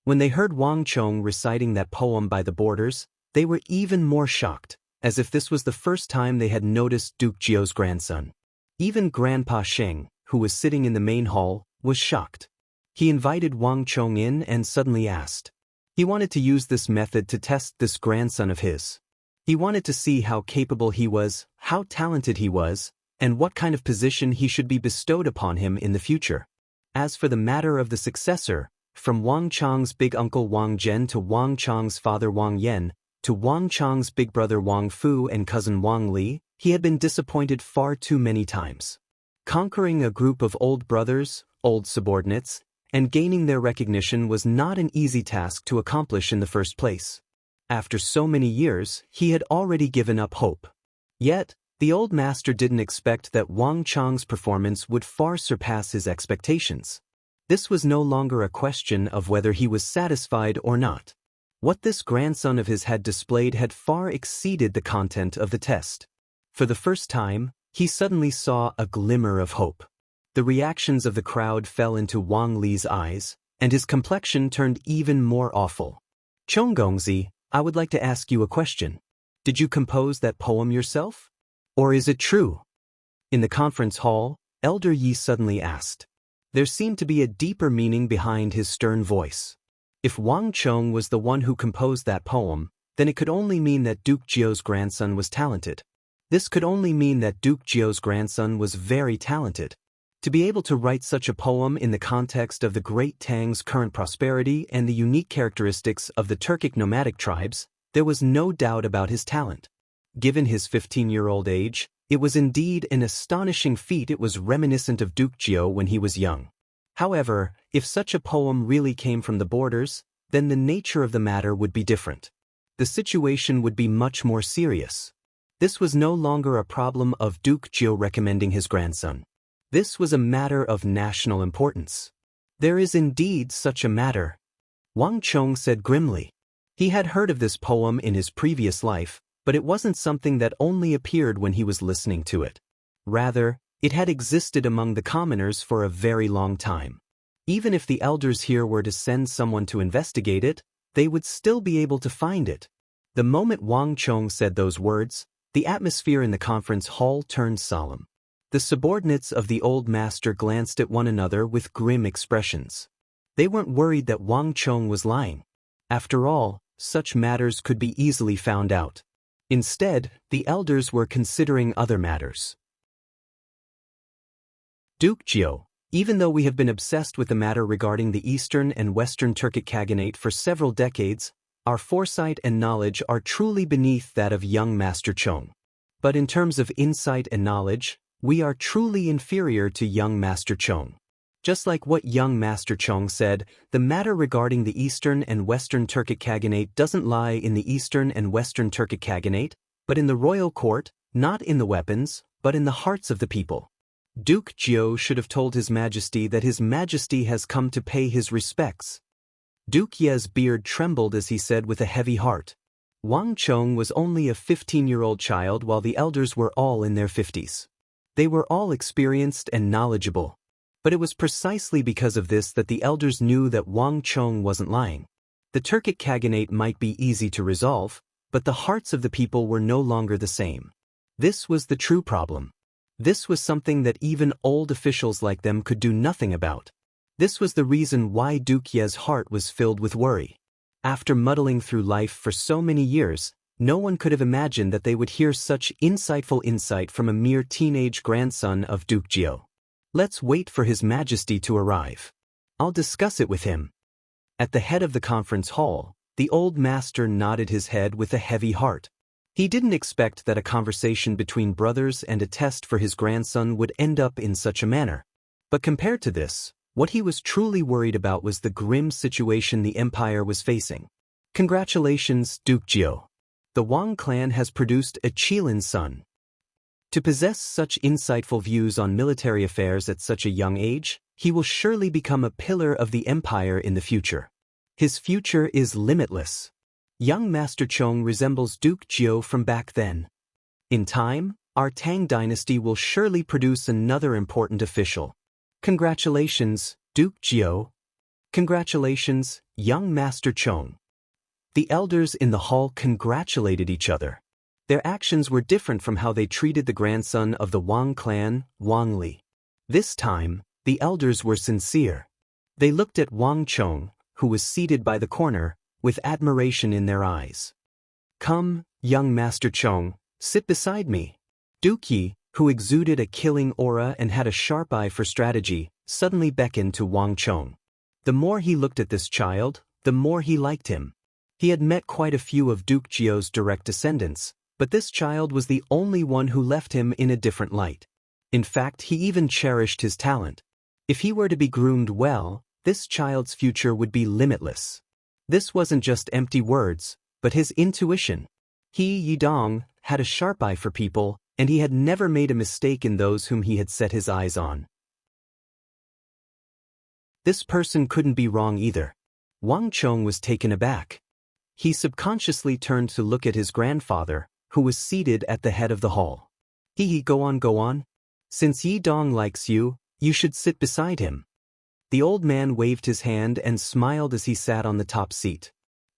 When they heard Wang Chong reciting that poem by the borders, they were even more shocked, as if this was the first time they had noticed Duke Jiu's grandson. Even Grandpa Sheng, who was sitting in the main hall, was shocked. He invited Wang Chong in and suddenly asked. He wanted to use this method to test this grandson of his. He wanted to see how capable he was, how talented he was, and what kind of position he should be bestowed upon him in the future. As for the matter of the successor, from Wang Chang's big uncle Wang Zhen to Wang Chang's father Wang Yan, to Wang Chang's big brother Wang Fu and cousin Wang Li, he had been disappointed far too many times. Conquering a group of old brothers, old subordinates, and gaining their recognition was not an easy task to accomplish in the first place. After so many years, he had already given up hope. Yet, the old master didn't expect that Wang Chang's performance would far surpass his expectations. This was no longer a question of whether he was satisfied or not. What this grandson of his had displayed had far exceeded the content of the test. For the first time, he suddenly saw a glimmer of hope. The reactions of the crowd fell into Wang Li's eyes, and his complexion turned even more awful. Chonggongzi, I would like to ask you a question. Did you compose that poem yourself? Or is it true? In the conference hall, Elder Yi suddenly asked. There seemed to be a deeper meaning behind his stern voice. If Wang Chong was the one who composed that poem, then it could only mean that Duke Jiu's grandson was talented. This could only mean that Duke Jiu's grandson was very talented. To be able to write such a poem in the context of the Great Tang's current prosperity and the unique characteristics of the Turkic nomadic tribes, there was no doubt about his talent. Given his 15-year-old age, it was indeed an astonishing feat. It was reminiscent of Duke Jiu when he was young. However, if such a poem really came from the borders, then the nature of the matter would be different. The situation would be much more serious. This was no longer a problem of Duke Jiu recommending his grandson. This was a matter of national importance. There is indeed such a matter, Wang Chong said grimly. He had heard of this poem in his previous life, but it wasn't something that only appeared when he was listening to it. Rather, it had existed among the commoners for a very long time. Even if the elders here were to send someone to investigate it, they would still be able to find it. The moment Wang Chong said those words, the atmosphere in the conference hall turned solemn. The subordinates of the old master glanced at one another with grim expressions. They weren't worried that Wang Chong was lying. After all, such matters could be easily found out. Instead, the elders were considering other matters. Duke Jiu, even though we have been obsessed with the matter regarding the Eastern and Western Turkic Khaganate for several decades, our foresight and knowledge are truly beneath that of young Master Chong. But in terms of insight and knowledge, we are truly inferior to young Master Chong. Just like what young Master Chong said, the matter regarding the Eastern and Western Turkic Khaganate doesn't lie in the Eastern and Western Turkic Khaganate, but in the royal court, not in the weapons, but in the hearts of the people. Duke Jiu should have told His Majesty that His Majesty has come to pay his respects. Duke Ye's beard trembled as he said with a heavy heart. Wang Chong was only a 15-year-old child while the elders were all in their 50s. They were all experienced and knowledgeable. But it was precisely because of this that the elders knew that Wang Chong wasn't lying. The Turkic Khaganate might be easy to resolve, but the hearts of the people were no longer the same. This was the true problem. This was something that even old officials like them could do nothing about. This was the reason why Duke Ye's heart was filled with worry. After muddling through life for so many years, no one could have imagined that they would hear such insightful insight from a mere teenage grandson of Duke Jiu. Let's wait for His Majesty to arrive. I'll discuss it with him. At the head of the conference hall, the old master nodded his head with a heavy heart. He didn't expect that a conversation between brothers and a test for his grandson would end up in such a manner. But compared to this, what he was truly worried about was the grim situation the empire was facing. Congratulations, Duke Jiu. The Wang clan has produced a Qilin son. To possess such insightful views on military affairs at such a young age, he will surely become a pillar of the empire in the future. His future is limitless. Young Master Chong resembles Duke Jiu from back then. In time, our Tang dynasty will surely produce another important official. Congratulations, Duke Jiu. Congratulations, young Master Chong. The elders in the hall congratulated each other. Their actions were different from how they treated the grandson of the Wang clan, Wang Li. This time, the elders were sincere. They looked at Wang Chong, who was seated by the corner, with admiration in their eyes. Come, young Master Chong, sit beside me. Duke Yi, who exuded a killing aura and had a sharp eye for strategy, suddenly beckoned to Wang Chong. The more he looked at this child, the more he liked him. He had met quite a few of Duke Jiu's direct descendants, but this child was the only one who left him in a different light. In fact, he even cherished his talent. If he were to be groomed well, this child's future would be limitless. This wasn't just empty words, but his intuition. He, Yidong, had a sharp eye for people, and he had never made a mistake in those whom he had set his eyes on. This person couldn't be wrong either. Wang Chong was taken aback. He subconsciously turned to look at his grandfather, who was seated at the head of the hall. Go on. Since Yidong likes you, you should sit beside him. The old man waved his hand and smiled as he sat on the top seat.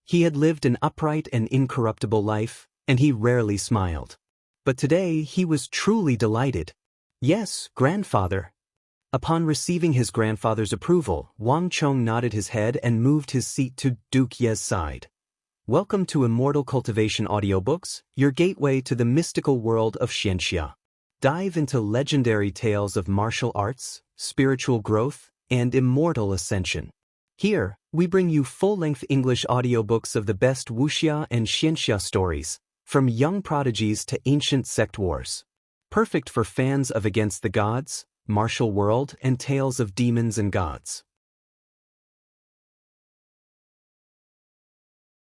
He had lived an upright and incorruptible life, and he rarely smiled. But today he was truly delighted. Yes, grandfather. Upon receiving his grandfather's approval, Wang Chong nodded his head and moved his seat to Duke Ye's side. Welcome to Immortal Cultivation Audiobooks, your gateway to the mystical world of Xianxia. Dive into legendary tales of martial arts, spiritual growth, and immortal ascension. Here, we bring you full-length English audiobooks of the best Wuxia and Xianxia stories, from young prodigies to ancient sect wars. Perfect for fans of Against the Gods, Martial World, and tales of demons and gods.